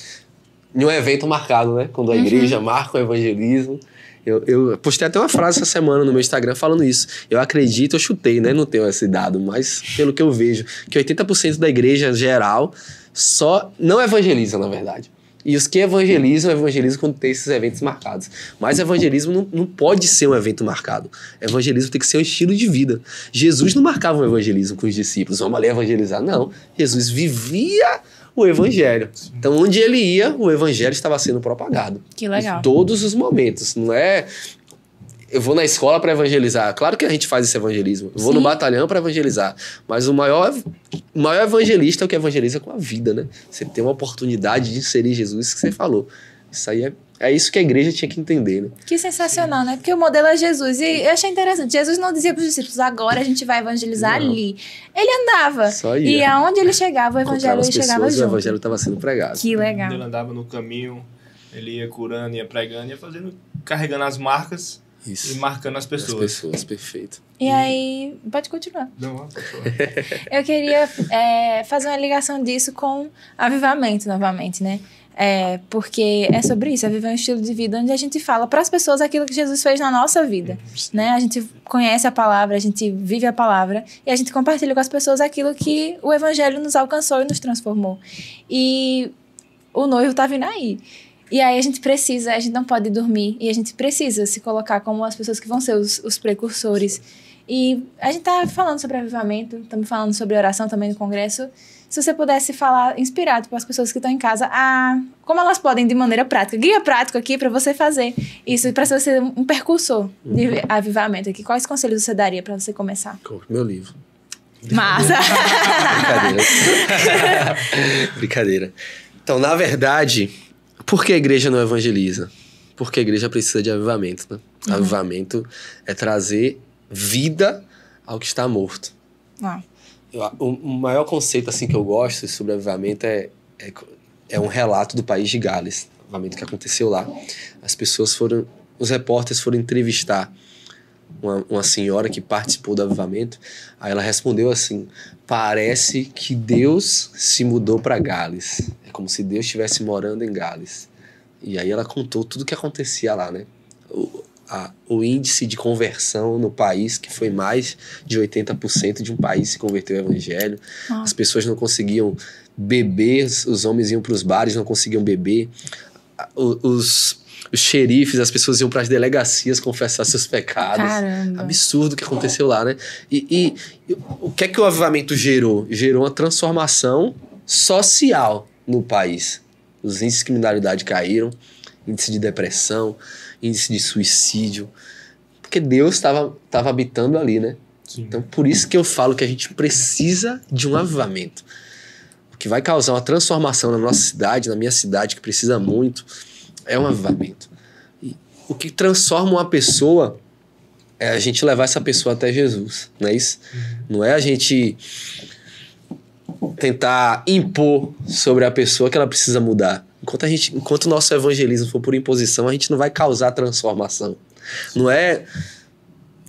A: em um evento marcado, né? Quando a igreja marca o evangelismo. Eu postei até uma frase essa semana no meu Instagram falando isso. Eu acredito, eu chutei, né? Não tenho esse dado, mas pelo que eu vejo, que 80% da igreja geral só não evangeliza, na verdade. E os que evangelizam quando tem esses eventos marcados. Mas evangelismo não pode ser um evento marcado. Evangelismo tem que ser um estilo de vida. Jesus não marcava um evangelismo com os discípulos. Vamos ali evangelizar. Não. Jesus vivia o evangelho. Então, onde ele ia, o evangelho estava sendo propagado.
C: Que legal.
A: Em todos os momentos. Não é... Eu vou na escola para evangelizar. Claro que a gente faz esse evangelismo. Eu vou no batalhão para evangelizar. Mas o maior evangelista é o que evangeliza com a vida, né? Você tem uma oportunidade de inserir Jesus, que você falou. Isso aí é isso que a igreja tinha que entender, né?
C: Que sensacional, né? Porque o modelo é Jesus. E eu achei interessante. Jesus não dizia para os discípulos, agora a gente vai evangelizar ali. Ele andava.
A: Só ia.
C: E aonde ele chegava, o evangelho chegava junto.
A: O evangelho estava sendo pregado.
C: Que legal.
B: Ele andava no caminho, ele ia curando, ia pregando, ia carregando as marcas. Isso. E marcando as pessoas.
A: As pessoas, perfeito.
C: E aí, pode continuar.
B: Não, pode falar.
C: Eu queria fazer uma ligação disso com avivamento novamente, né? Porque é sobre isso, é viver um estilo de vida onde a gente fala para as pessoas aquilo que Jesus fez na nossa vida, né? A gente conhece a palavra, a gente vive a palavra e a gente compartilha com as pessoas aquilo que o evangelho nos alcançou e nos transformou. E o noivo tá vindo aí. E aí a gente não pode dormir, e a gente precisa se colocar como as pessoas que vão ser os precursores. E a gente tá falando sobre avivamento, estamos falando sobre oração também no congresso. Se você pudesse falar, inspirado para as pessoas que estão em casa, como elas podem, de maneira prática, guia prático aqui para você fazer isso, para você ser um percursor de avivamento aqui. Quais conselhos você daria para você começar?
A: Meu livro.
C: Massa!
A: Brincadeira. Então, na verdade, por que a igreja não evangeliza? Porque a igreja precisa de avivamento, né? Avivamento é trazer vida ao que está morto. O maior conceito assim, que eu gosto sobre avivamento é um relato do país de Gales, o avivamento que aconteceu lá. Os repórteres foram entrevistar uma senhora que participou do avivamento. Aí ela respondeu assim: parece que Deus se mudou para Gales. É como se Deus estivesse morando em Gales. E aí ela contou tudo o que acontecia lá, né? O índice de conversão no país, que foi mais de 80% de um país se converteu ao evangelho. As pessoas não conseguiam beber, os homens iam para os bares, não conseguiam beber. Os xerifes, as pessoas iam para as delegacias confessar seus pecados.
C: Caramba.
A: Absurdo o que aconteceu lá, né? E o que é que o avivamento gerou? Gerou uma transformação social no país. Os índices de criminalidade caíram, índice de depressão, índice de suicídio, porque Deus estava habitando ali, né?
B: Sim.
A: Então, por isso que eu falo que a gente precisa de um avivamento. O que vai causar uma transformação na nossa cidade, na minha cidade, que precisa muito, é um avivamento. E o que transforma uma pessoa é a gente levar essa pessoa até Jesus, não é isso? Não é a gente tentar impor sobre a pessoa que ela precisa mudar. Enquanto o nosso evangelismo for por imposição, a gente não vai causar transformação. Não é...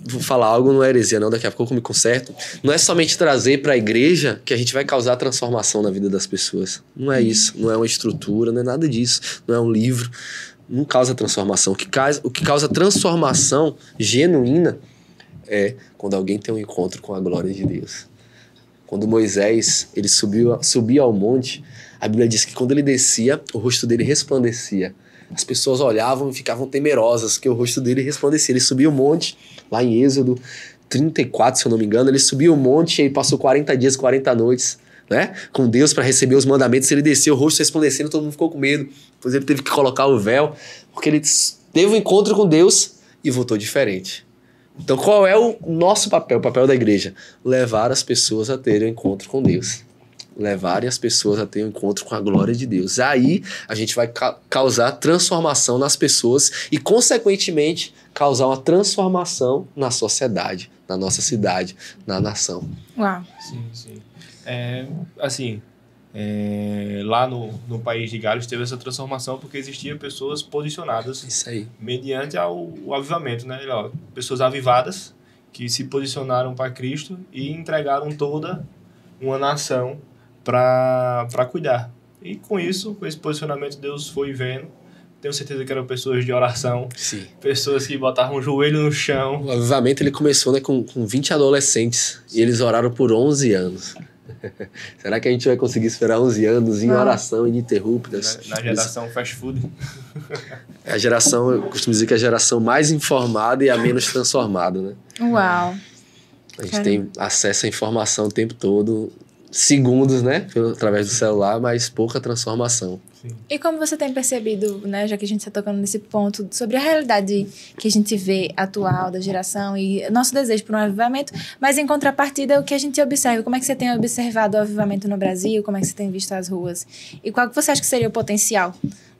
A: Vou falar algo, não é heresia não, daqui a pouco eu me conserto. Não é somente trazer para a igreja que a gente vai causar transformação na vida das pessoas. Não é isso, não é uma estrutura, não é nada disso. Não é um livro, não causa transformação. O que causa transformação genuína é quando alguém tem um encontro com a glória de Deus. Quando Moisés ele subia ao monte, a Bíblia diz que quando ele descia, o rosto dele resplandecia. As pessoas olhavam e ficavam temerosas, porque o rosto dele resplandecia. Ele subia o monte, lá em Êxodo 34, se eu não me engano, ele subiu o monte e passou 40 dias, 40 noites, né, com Deus para receber os mandamentos. Ele desceu, o rosto resplandecendo, todo mundo ficou com medo. Depois ele teve que colocar o véu, porque ele teve um encontro com Deus e voltou diferente. Então qual é o nosso papel, o papel da igreja? Levar as pessoas a terem um encontro com Deus. Levarem as pessoas a terem um encontro com a glória de Deus. Aí a gente vai causar transformação nas pessoas e, consequentemente, causar uma transformação na sociedade, na nossa cidade, na nação.
C: Uau.
B: Sim. Lá no país de Gales teve essa transformação porque existiam pessoas posicionadas.
A: Isso aí.
B: Mediante o avivamento, né? Pessoas avivadas que se posicionaram para Cristo e entregaram toda uma nação para cuidar. E com isso, com esse posicionamento, Deus foi vendo. Tenho certeza que eram pessoas de oração.
A: Sim.
B: Pessoas que botavam o joelho no chão.
A: O avivamento ele começou, né, com 20 adolescentes. E eles oraram por 11 anos. Será que a gente vai conseguir esperar 11 anos em oração ininterruptas?
B: Na geração fast food.
A: É a geração, eu costumo dizer que é a geração mais informada e a menos transformada, né?
C: Uau.
A: A gente tem acesso à informação o tempo todo, segundos, né? Através do celular, mas pouca transformação.
B: Sim.
C: E como você tem percebido, né, já que a gente está tocando nesse ponto, sobre a realidade que a gente vê atual da geração e nosso desejo por um avivamento, mas em contrapartida o que a gente observa, como é que você tem observado o avivamento no Brasil, como é que você tem visto as ruas e qual que você acha que seria o potencial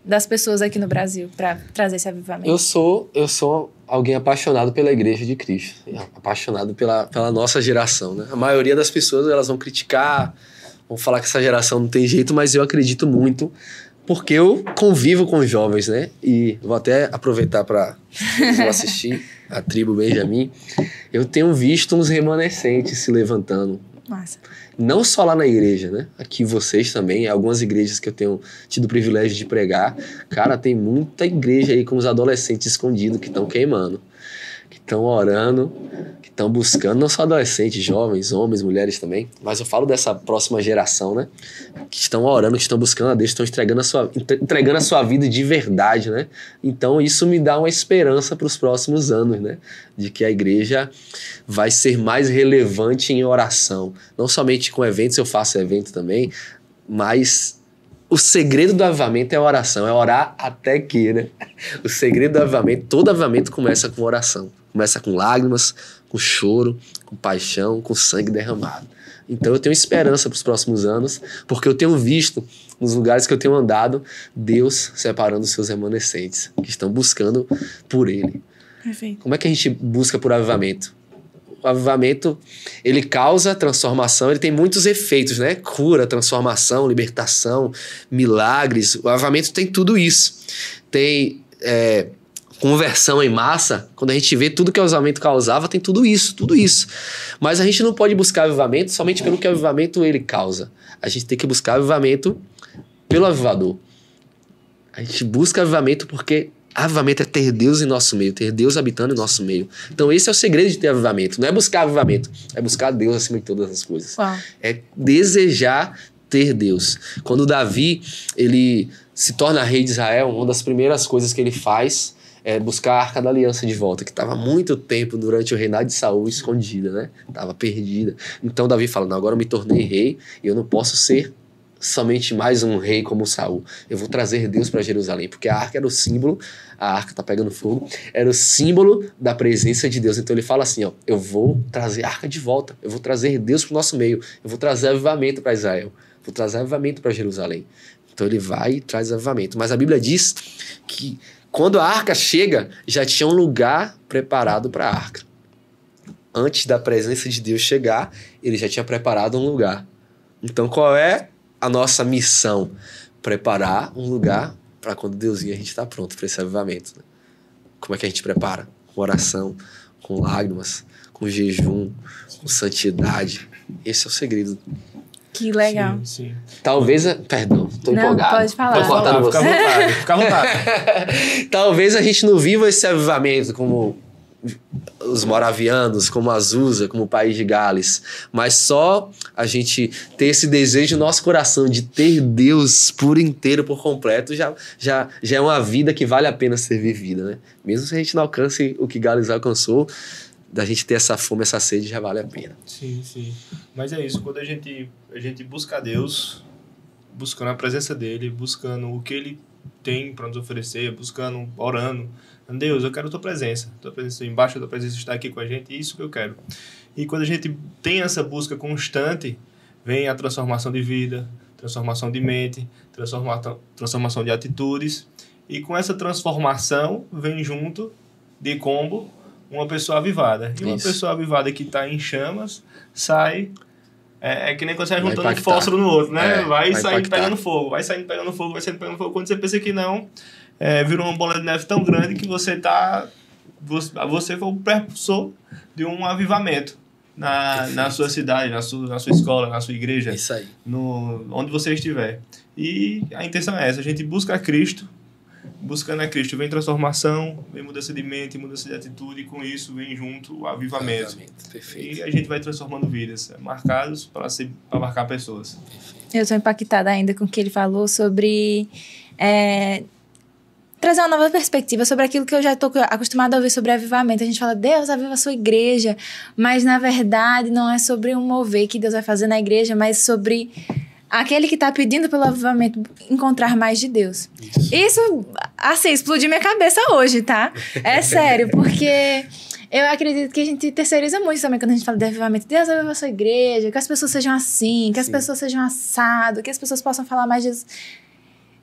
C: das pessoas aqui no Brasil para trazer esse avivamento?
A: Eu sou alguém apaixonado pela Igreja de Cristo, apaixonado pela nossa geração, né? A maioria das pessoas elas vão criticar, vão falar que essa geração não tem jeito, mas eu acredito muito, porque eu convivo com jovens, né? E vou até aproveitar para assistir a Tribo Benjamim. Eu tenho visto uns remanescentes se levantando.
C: Massa.
A: Não só lá na igreja, né? Aqui vocês também, algumas igrejas que eu tenho tido o privilégio de pregar. Cara, tem muita igreja aí com os adolescentes escondidos que estão queimando. que estão orando, que estão buscando, não só adolescentes, jovens, homens, mulheres também, mas eu falo dessa próxima geração, né? Que estão orando, que estão buscando a Deus, estão entregando a sua vida de verdade, né? Então isso me dá uma esperança para os próximos anos, né? De que a igreja vai ser mais relevante em oração. Não somente com eventos, eu faço evento também, mas o segredo do avivamento é a oração, é orar até que, né? O segredo do avivamento, todo avivamento começa com oração. Começa com lágrimas, com choro, com paixão, com sangue derramado. Então eu tenho esperança para os próximos anos, porque eu tenho visto, nos lugares que eu tenho andado, Deus separando os seus remanescentes, que estão buscando por Ele.
C: Perfeito.
A: Como é que a gente busca por avivamento? O avivamento, ele causa transformação, ele tem muitos efeitos, né? Cura, transformação, libertação, milagres. O avivamento tem tudo isso. Tem conversão em massa. Quando a gente vê tudo que o avivamento causava, tem tudo isso, tudo isso. Mas a gente não pode buscar avivamento somente pelo que o avivamento ele causa. A gente tem que buscar avivamento pelo avivador. A gente busca avivamento porque avivamento é ter Deus em nosso meio, ter Deus habitando em nosso meio. Então esse é o segredo de ter avivamento. Não é buscar avivamento, é buscar Deus acima de todas as coisas.
C: Uau.
A: É desejar ter Deus. Quando Davi ele se torna rei de Israel, uma das primeiras coisas que ele faz é buscar a Arca da Aliança de volta, que estava há muito tempo durante o reinado de Saul escondida, né? Estava perdida. Então Davi fala, não, agora eu me tornei rei e eu não posso ser somente mais um rei como Saul. Eu vou trazer Deus para Jerusalém, porque a arca era o símbolo, a arca tá pegando fogo, era o símbolo da presença de Deus. Então ele fala assim, ó, eu vou trazer a arca de volta, eu vou trazer Deus pro nosso meio, eu vou trazer avivamento para Israel, vou trazer avivamento para Jerusalém. Então ele vai e traz avivamento. Mas a Bíblia diz que quando a arca chega, já tinha um lugar preparado para a arca. Antes da presença de Deus chegar, ele já tinha preparado um lugar. Então qual é a nossa missão? Preparar um lugar para quando Deus vir a gente está pronto para esse avivamento, né? Como é que a gente prepara? Com oração, com lágrimas, com jejum, com santidade. Esse é o segredo.
C: Que legal.
B: Sim, sim.
A: Talvez... Perdão, tô empolgado.
C: Pode falar.
A: Tô cortando
B: Fica à
A: você.
B: vontade, fica à vontade.
A: Talvez a gente não viva esse avivamento como os moravianos, como Azusa, como o país de Gales, mas só a gente ter esse desejo no nosso coração de ter Deus por inteiro, por completo, já é uma vida que vale a pena ser vivida, né? Mesmo se a gente não alcance o que Gales alcançou, da gente ter essa fome, essa sede, já vale a pena.
B: Sim, sim. Mas é isso, quando a gente busca a Deus, buscando a presença dele, buscando o que ele tem para nos oferecer, buscando, orando, Deus, eu quero a tua presença embaixo da tua presença está aqui com a gente, é isso que eu quero. E quando a gente tem essa busca constante, vem a transformação de vida, transformação de mente, transformação de atitudes, e com essa transformação vem junto, de combo, uma pessoa avivada. E uma
A: Isso.
B: pessoa avivada que está em chamas, sai... É que nem quando você vai juntando um
A: impactar.
B: fósforo no outro, né? Vai saindo
A: impactar.
B: pegando fogo, vai saindo pegando fogo, vai saindo pegando fogo. Quando você pensa que não, virou uma bola de neve tão grande que você foi o precursor de um avivamento na sua cidade, na sua escola, na sua igreja,
A: Isso aí.
B: onde você estiver. E a intenção é essa, a gente busca a Cristo, buscando a Cristo, vem transformação, vem mudança de mente, mudança de atitude, e com isso vem junto o avivamento.
A: Perfeito.
B: E a gente vai transformando vidas, marcados para marcar pessoas.
C: Eu estou impactada ainda com o que ele falou sobre trazer uma nova perspectiva sobre aquilo que eu já estou acostumada a ouvir sobre avivamento. A gente fala, Deus aviva a sua igreja, mas na verdade não é sobre um mover que Deus vai fazer na igreja, mas sobre aquele que está pedindo pelo avivamento encontrar mais de Deus. Isso, assim, explodiu minha cabeça hoje, tá? É sério, porque eu acredito que a gente terceiriza muito também quando a gente fala de avivamento. Deus aviva a sua igreja, que as pessoas sejam assim, que as pessoas sejam assado, que as pessoas possam falar mais de Jesus.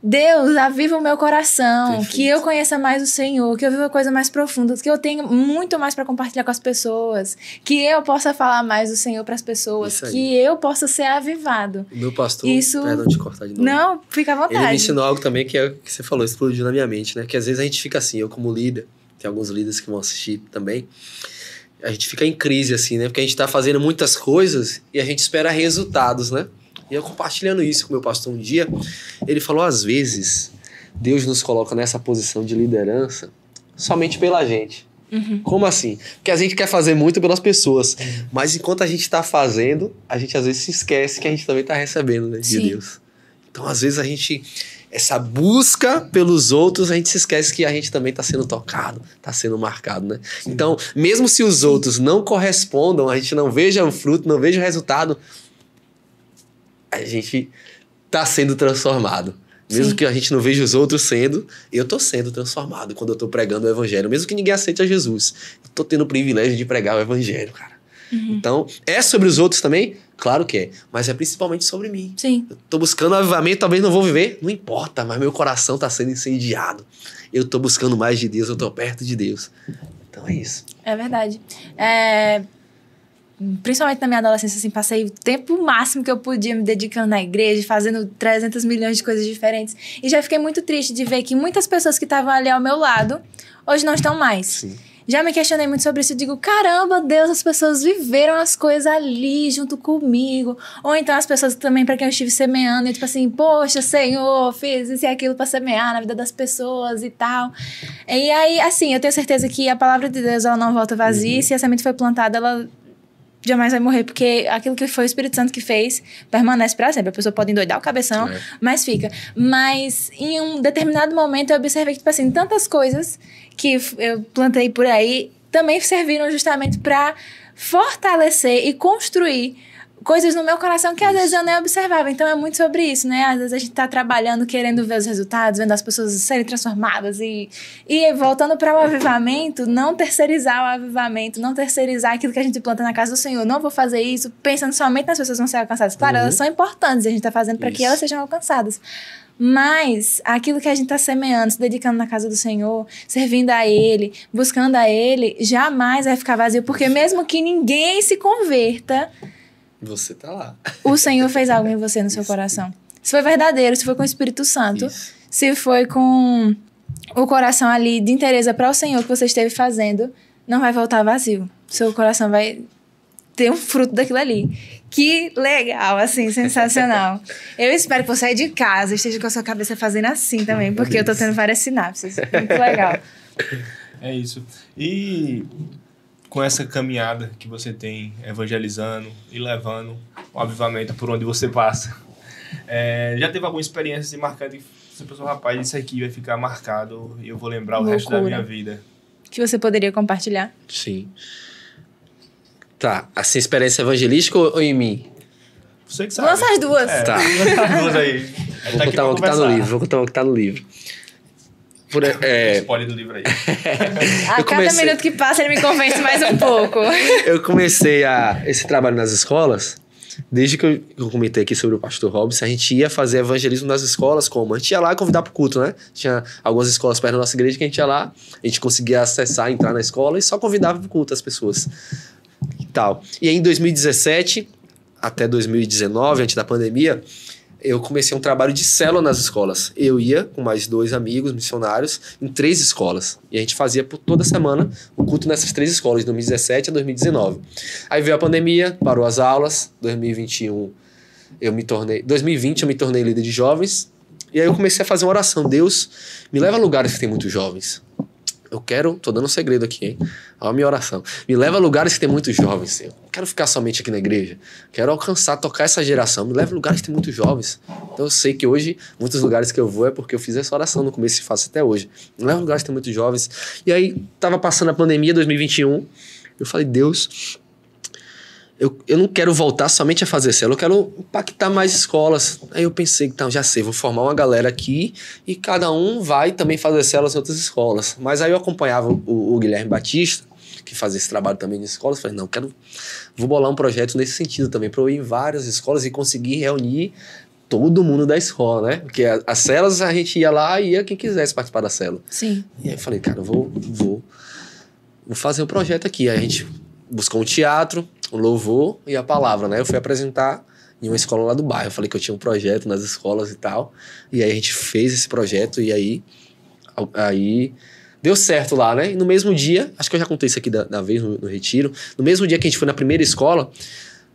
C: Deus, aviva o meu coração,
A: Perfeito.
C: que eu conheça mais o Senhor, que eu viva coisas mais profundas, que eu tenha muito mais para compartilhar com as pessoas, que eu possa falar mais do Senhor para as pessoas,
A: Isso aí.
C: que eu possa ser avivado.
A: O meu pastor,
C: Isso-
A: perdão de cortar de novo.
C: Não, fica à vontade.
A: Ele me ensinou algo também que é o que você falou, explodiu na minha mente, né? Que às vezes a gente fica assim, eu como líder, tem alguns líderes que vão assistir também, a gente fica em crise assim, né? Porque a gente tá fazendo muitas coisas e a gente espera resultados, né? E eu compartilhando isso com o meu pastor um dia, ele falou, às vezes, Deus nos coloca nessa posição de liderança somente pela gente. Como assim? Porque a gente quer fazer muito pelas pessoas, mas enquanto a gente está fazendo, a gente às vezes se esquece que a gente também está recebendo, né, de Deus. Então, às vezes, essa busca pelos outros, a gente se esquece que a gente também está sendo tocado, está sendo marcado, né? Então, mesmo se os outros não correspondam, a gente não veja o fruto, não veja o resultado, a gente está sendo transformado. Mesmo que a gente não veja os outros sendo, eu estou sendo transformado quando eu estou pregando o evangelho. Mesmo que ninguém aceite a Jesus, eu estou tendo o privilégio de pregar o evangelho, cara. Então, é sobre os outros também? Claro que é. Mas é principalmente sobre mim.
C: Sim.
A: Eu estou buscando avivamento, talvez não vou viver. Não importa, mas meu coração está sendo incendiado. Eu estou buscando mais de Deus, eu estou perto de Deus. Então é isso.
C: É verdade. Principalmente na minha adolescência, assim, passei o tempo máximo que eu podia me dedicando na igreja, fazendo 300 milhões de coisas diferentes. E já fiquei muito triste de ver que muitas pessoas que estavam ali ao meu lado, hoje não estão mais.
A: Sim.
C: Já me questionei muito sobre isso. Eu digo, caramba, Deus, as pessoas viveram as coisas ali junto comigo. Ou então as pessoas também para quem eu estive semeando. E tipo assim, poxa, Senhor, fiz isso e aquilo para semear na vida das pessoas e tal. E aí, assim, eu tenho certeza que a palavra de Deus, ela não volta vazia. E se a semente foi plantada, ela jamais vai morrer, porque aquilo que foi o Espírito Santo que fez permanece para sempre. A pessoa pode endoidar o cabeção, mas fica. Mas em um determinado momento eu observei que, tipo assim, tantas coisas que eu plantei por aí também serviram justamente para fortalecer e construir coisas no meu coração que às vezes eu nem observava. Então é muito sobre isso, né? Às vezes a gente tá trabalhando, querendo ver os resultados, vendo as pessoas serem transformadas e voltando para o avivamento, não terceirizar o avivamento, não terceirizar aquilo que a gente planta na casa do Senhor. Não vou fazer isso pensando somente nas pessoas que vão ser alcançadas. Claro, elas são importantes e a gente tá fazendo para que elas sejam alcançadas. Mas aquilo que a gente está semeando, se dedicando na casa do Senhor, servindo a Ele, buscando a Ele, jamais vai ficar vazio, porque mesmo que ninguém se converta,
A: você tá lá.
C: O Senhor fez algo em você, no seu coração. Se foi verdadeiro, se foi com o Espírito Santo, se foi com o coração ali de interesse para o Senhor que você esteve fazendo, não vai voltar vazio. Seu coração vai ter um fruto daquilo ali. Que legal, assim, sensacional. Eu espero que você saia de casa, esteja com a sua cabeça fazendo assim também, porque eu tô tendo várias sinapses. Muito legal.
B: É isso. E com essa caminhada que você tem evangelizando e levando o avivamento por onde você passa, já teve alguma experiência assim, marcante que você pensou, rapaz, isso aqui vai ficar marcado e eu vou lembrar o resto da minha vida? Que
C: você poderia compartilhar?
A: Sim. Tá, assim, experiência evangelística ou em mim?
B: Você que sabe.
C: Lança as duas.
A: Tá.
B: Lança as duas aí.
A: Vou contar o que tá no livro. Vou contar o que tá no livro.
B: Spoiler do livro aí.
C: A cada minuto que passa, ele me convence mais um pouco.
A: Eu comecei esse trabalho nas escolas, desde que eu comentei aqui sobre o pastor Robson, a gente ia fazer evangelismo nas escolas, como? A gente ia lá convidar pro culto, né? Tinha algumas escolas perto da nossa igreja que a gente ia lá, a gente conseguia acessar, entrar na escola e só convidava pro culto as pessoas. E tal. E aí, em 2017 até 2019, antes da pandemia, eu comecei um trabalho de célula nas escolas. Eu ia com mais 2 amigos missionários em 3 escolas. E a gente fazia por toda semana um culto nessas 3 escolas, de 2017 a 2019. Aí veio a pandemia, parou as aulas. 2020 eu me tornei líder de jovens. E aí eu comecei a fazer uma oração. Deus, me leva a lugares que tem muitos jovens. Tô dando um segredo aqui, hein? Olha a minha oração. Me leva a lugares que tem muitos jovens, Senhor. Não quero ficar somente aqui na igreja. Quero alcançar, tocar essa geração. Me leva a lugares que tem muitos jovens. Então eu sei que hoje, muitos lugares que eu vou é porque eu fiz essa oração no começo e faço até hoje. Me leva a lugares que tem muitos jovens. E aí, tava passando a pandemia, 2021. Eu falei, Deus, eu não quero voltar somente a fazer célula, eu quero impactar mais escolas. Aí eu pensei, então, já sei, vou formar uma galera aqui e cada um vai também fazer células em outras escolas. Mas aí eu acompanhava o Guilherme Batista, que fazia esse trabalho também nas escolas. Falei, não, vou bolar um projeto nesse sentido também, para eu ir em várias escolas e conseguir reunir todo mundo da escola, né? Porque as células a gente ia lá e ia quem quisesse participar da célula.
C: Sim.
A: E aí eu falei, cara, eu vou fazer um projeto aqui. Aí a gente buscou um teatro, um louvor e a palavra, né? Eu fui apresentar em uma escola lá do bairro. Eu falei que eu tinha um projeto nas escolas e tal. E aí a gente fez esse projeto e aí deu certo lá, né? E no mesmo dia, acho que eu já contei isso aqui da vez no retiro, no mesmo dia que a gente foi na primeira escola,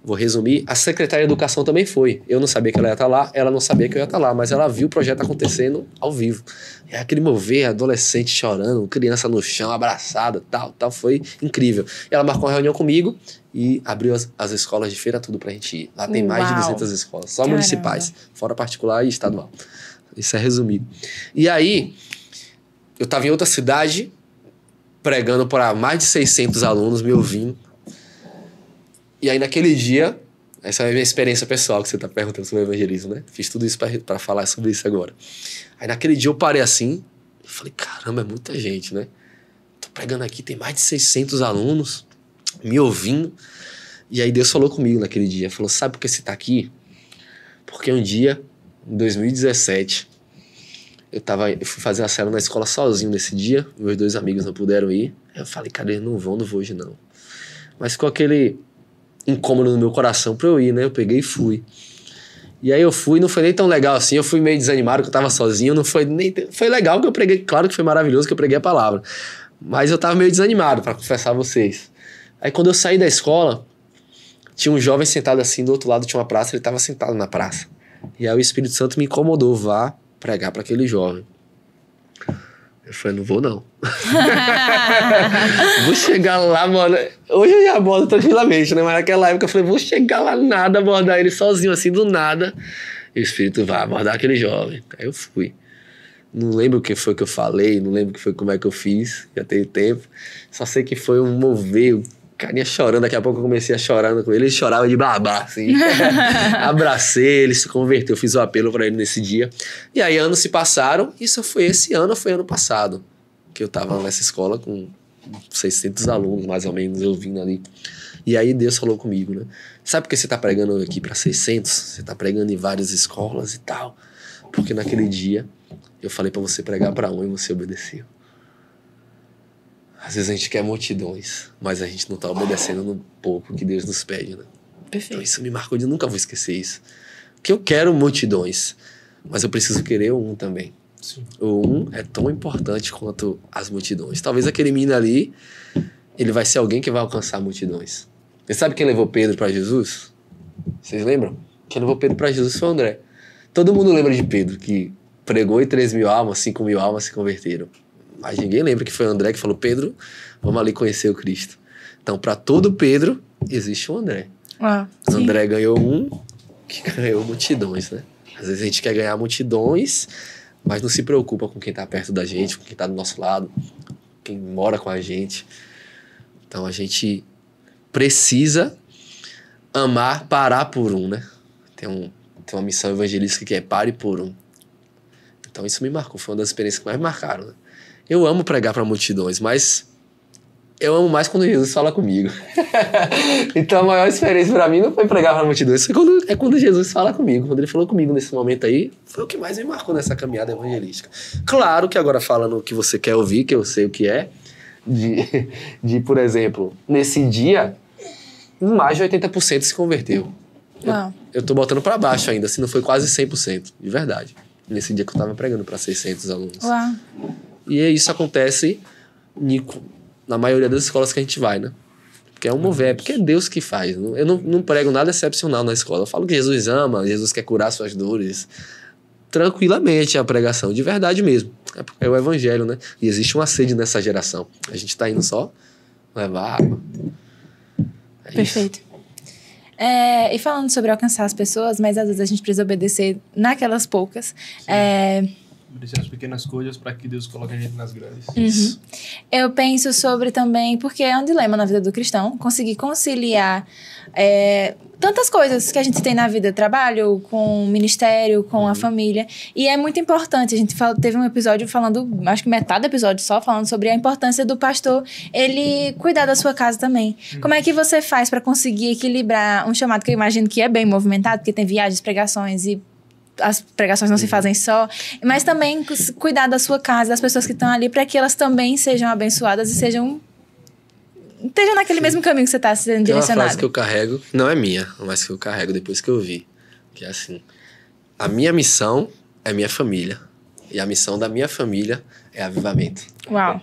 A: vou resumir, a secretária de educação também foi. Eu não sabia que ela ia estar lá, ela não sabia que eu ia estar lá, mas ela viu o projeto acontecendo ao vivo. E aquele mover, adolescente chorando, criança no chão, abraçada, tal, foi incrível. E ela marcou uma reunião comigo e abriu as escolas de Feira Tudo pra gente ir. Lá tem mais de 200 escolas, só municipais, fora particular e estadual. Isso é resumido. E aí, eu estava em outra cidade, pregando para mais de 600 alunos me ouvindo. E aí, naquele dia, essa é a minha experiência pessoal que você está perguntando sobre o evangelismo, né? Fiz tudo isso para falar sobre isso agora. Aí, naquele dia, eu parei assim e falei, caramba, é muita gente, né? Tô pregando aqui, tem mais de 600 alunos me ouvindo. E aí, Deus falou comigo naquele dia. Falou, sabe por que você está aqui? Porque um dia, em 2017, eu fui fazer a célula na escola sozinho nesse dia. Meus 2 amigos não puderam ir. Eu falei, cara, eles não vou hoje, não. Mas ficou aquele incômodo no meu coração pra eu ir, né? Eu peguei e fui. E aí eu fui, não foi nem tão legal assim, eu fui meio desanimado que eu tava sozinho, não foi nem... Foi legal que eu preguei, claro que foi maravilhoso que eu preguei a palavra, mas eu tava meio desanimado, pra confessar a vocês. Aí quando eu saí da escola, tinha um jovem sentado assim, do outro lado tinha uma praça, ele tava sentado na praça. E aí o Espírito Santo me incomodou, vá pregar pra aquele jovem. Eu falei, não vou não. Vou chegar lá, mano. Hoje eu já abordo tranquilamente, né? Mas naquela época eu falei, vou chegar lá nada, abordar ele sozinho assim, do nada. E o Espírito vai abordar aquele jovem. Aí eu fui. Não lembro o que foi que eu falei, não lembro como é que eu fiz, já tem tempo. Só sei que foi um mover, o carinha chorando, daqui a pouco eu comecei a chorar com ele chorava de babá, assim. Abracei, ele se converteu, fiz o apelo pra ele nesse dia. E aí anos se passaram, isso foi esse ano ou foi ano passado, que eu tava nessa escola com 600 alunos, mais ou menos, eu vindo ali. E aí Deus falou comigo, né? Sabe por que você tá pregando aqui pra 600? Você tá pregando em várias escolas e tal. Porque naquele dia eu falei pra você pregar pra um e você obedeceu. Às vezes a gente quer multidões, mas a gente não tá obedecendo no pouco que Deus nos pede, né?
C: Perfeito.
A: Então isso me marcou, eu nunca vou esquecer isso. Porque eu quero multidões, mas eu preciso querer um também.
B: Sim.
A: O um é tão importante quanto as multidões. Talvez aquele menino ali, ele vai ser alguém que vai alcançar multidões. Você sabe quem levou Pedro para Jesus? Vocês lembram? Quem levou Pedro para Jesus foi o André. Todo mundo lembra de Pedro, que pregou e 3.000 almas, 5.000 almas se converteram. Mas ninguém lembra que foi o André que falou, Pedro, vamos ali conhecer o Cristo. Então, para todo Pedro, existe um André. O André ganhou um, que ganhou multidões, né? Às vezes a gente quer ganhar multidões, mas não se preocupa com quem está perto da gente, com quem está do nosso lado, quem mora com a gente. Então, a gente precisa amar, parar por um, né? Tem uma missão evangelística que é pare por um. Então, isso me marcou. Foi uma das experiências que mais me marcaram, né? Eu amo pregar para multidões, mas eu amo mais quando Jesus fala comigo. Então a maior experiência para mim não foi pregar para multidões, é quando Jesus fala comigo. Quando ele falou comigo nesse momento aí, foi o que mais me marcou nessa caminhada evangelística. Claro que agora falando o que você quer ouvir, que eu sei o que é, por exemplo, nesse dia, mais de 80% se converteu. Eu tô botando para baixo ainda, se não foi quase 100%, de verdade. Nesse dia que eu tava pregando para 600 alunos.
C: Uau.
A: E isso acontece na maioria das escolas que a gente vai, né? Porque é um mover, porque é Deus que faz. Eu não prego nada excepcional na escola. Eu falo que Jesus ama, Jesus quer curar suas dores. Tranquilamente é a pregação, de verdade mesmo. É o evangelho, né? E existe uma sede nessa geração. A gente tá indo só levar água.
C: Perfeito. E falando sobre alcançar as pessoas, mas às vezes a gente precisa obedecer naquelas poucas.
B: Obedecer as pequenas coisas para que Deus coloque a gente nas grandes.
C: Uhum. Eu penso sobre também, porque é um dilema na vida do cristão, conseguir conciliar tantas coisas que a gente tem na vida, trabalho, com ministério, com a família, e é muito importante. A gente teve um episódio falando, acho que metade do episódio só, falando sobre a importância do pastor, ele cuidar da sua casa também. Como é que você faz para conseguir equilibrar um chamado que eu imagino que é bem movimentado, porque tem viagens, pregações e as pregações não se fazem só, mas também cuidar da sua casa, das pessoas que estão ali, para que elas também sejam abençoadas e estejam naquele mesmo caminho que você está sendo direcionado.
A: Tem uma frase que eu carrego, não é minha, mas que eu carrego depois que eu vi, que é assim: a minha missão é minha família, e a missão da minha família é avivamento.
C: Uau!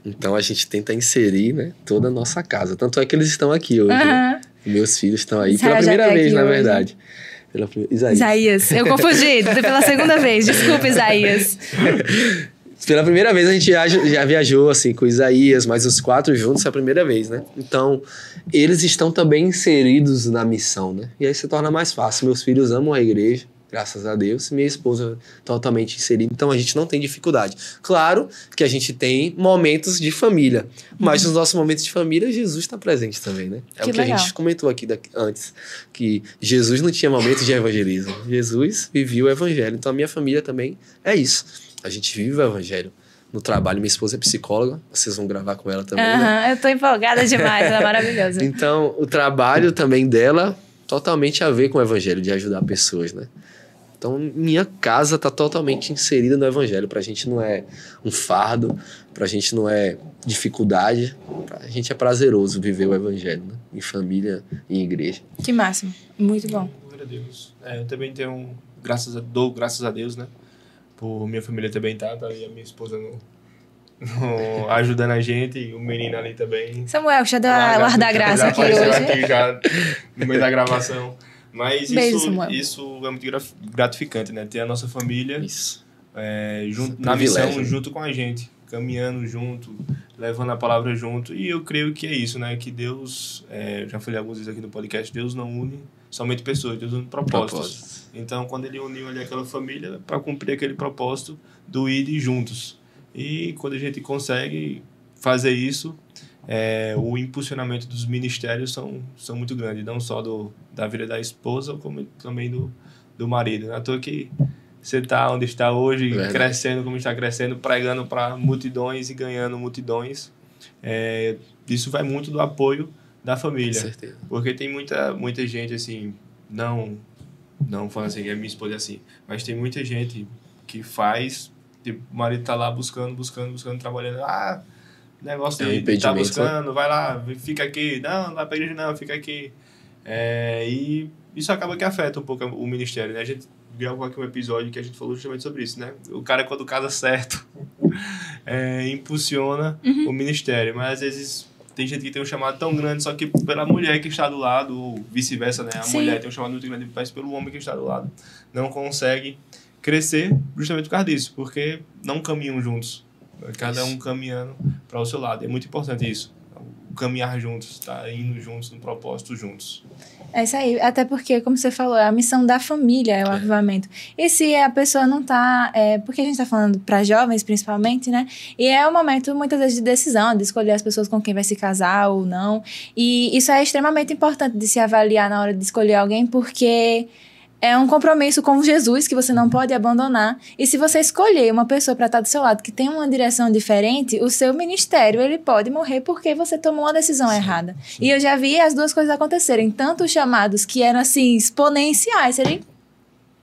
A: Então a gente tenta inserir, né, toda a nossa casa. Tanto é que eles estão aqui hoje. Né? Meus filhos estão aí
C: Israel
A: pela
C: já
A: primeira
C: tá
A: vez,
C: aqui
A: na
C: hoje.
A: verdade.
C: Isaías. Eu confundi pela segunda vez. Desculpa, Isaías.
A: Pela primeira vez a gente já viajou assim com Isaías, mas os 4 juntos é a primeira vez, né? Então, eles estão também inseridos na missão, né? E aí se torna mais fácil. Meus filhos amam a igreja, graças a Deus. Minha esposa totalmente inserida. Então, a gente não tem dificuldade. Claro que a gente tem momentos de família. Mas nos nossos momentos de família, Jesus está presente também, né? É
C: Que
A: o que
C: legal.
A: a gente comentou aqui antes. Que Jesus não tinha momentos de evangelismo. Jesus vivia o evangelho. Então, a minha família também é isso. A gente vive o evangelho no trabalho. Minha esposa é psicóloga. Vocês vão gravar com ela também, né?
C: Eu tô empolgada demais. Ela é maravilhosa.
A: Então, o trabalho também dela totalmente a ver com o evangelho, de ajudar pessoas, né? Então, minha casa está totalmente inserida no evangelho. Pra gente não é um fardo, pra gente não é dificuldade, pra gente é prazeroso viver o evangelho, né? Em família e em igreja.
C: Que máximo. Muito bom.
B: Glória a Deus. Eu também tenho, graças a Deus, né? Por minha família também tá ali a minha esposa ajudando a gente, e o menino ali também.
C: Samuel, já deu a guardar graça
B: já
C: aqui
B: apareceu
C: hoje.
B: aqui já no meio da gravação. Mas
C: Beijo, Samuel.
B: isso é muito gratificante, né? Ter a nossa família
A: Isso.
B: junto,
A: É um
B: na missão,
A: privilégio, né?
B: junto com a gente, caminhando junto, levando a palavra junto. E eu creio que é isso, né? Que Deus, já falei algumas vezes aqui no podcast, Deus não une somente pessoas, Deus une propósitos. Então, quando ele uniu ali aquela família para cumprir aquele propósito do ir juntos. E quando a gente consegue fazer isso, o impulsionamento dos ministérios são muito grandes, não só da vida da esposa, como também do marido. Não é à toa que você está onde está hoje,
A: Verdade.
B: crescendo como está crescendo, pregando para multidões e ganhando multidões. Isso vai muito do apoio da família.
A: Com certeza.
B: Porque tem muita gente, assim, não falando assim, que a minha esposa é assim, mas tem muita gente que faz, tipo, o marido tá lá buscando, trabalhando, negócio
A: É um
B: de tá
A: impedimento,
B: buscando, vai lá, fica aqui, não vai pra igreja não, fica aqui. E isso acaba que afeta um pouco o ministério, né? A gente gravou aqui um episódio que a gente falou justamente sobre isso, né? O cara, quando casa certo, impulsiona o ministério, mas às vezes tem gente que tem um chamado tão grande, só que pela mulher que está do lado, ou vice-versa, né? A
C: Sim.
B: mulher tem um chamado muito grande, mas pelo homem que está do lado, não consegue crescer justamente por causa disso, porque não caminham juntos. Cada um caminhando para o seu lado. É muito importante isso. O caminhar juntos, tá indo juntos, no propósito juntos.
C: É isso aí, até porque, como você falou, é a missão da família, é o avivamento. E se a pessoa não tá, porque a gente tá falando para jovens, principalmente, né? E é um momento, muitas vezes, de decisão, de escolher as pessoas com quem vai se casar ou não. E isso é extremamente importante de se avaliar na hora de escolher alguém, porque é um compromisso com Jesus que você não pode abandonar. E se você escolher uma pessoa para estar do seu lado que tem uma direção diferente, o seu ministério ele pode morrer porque você tomou uma decisão errada. E eu já vi as duas coisas acontecerem. Tanto os chamados que eram assim exponenciais, serem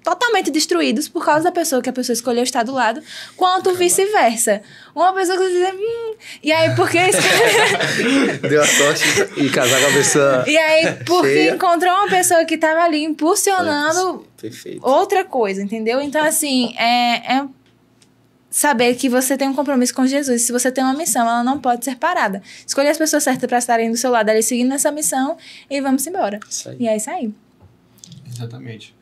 C: totalmente destruídos por causa da pessoa que a pessoa escolheu estar do lado, quanto vice-versa. Uma pessoa que você diz, e aí porque
A: Deu a sorte e casar com a pessoa.
C: E aí porque
A: cheia.
C: encontrou uma pessoa que estava ali impulsionando
A: Perfeito.
C: outra coisa, entendeu? Então, assim, é saber que você tem um compromisso com Jesus. Se você tem uma missão, ela não pode ser parada. Escolher as pessoas certas para estarem do seu lado, ali seguindo essa missão e vamos embora.
A: Isso aí.
C: E é isso aí.
B: Exatamente.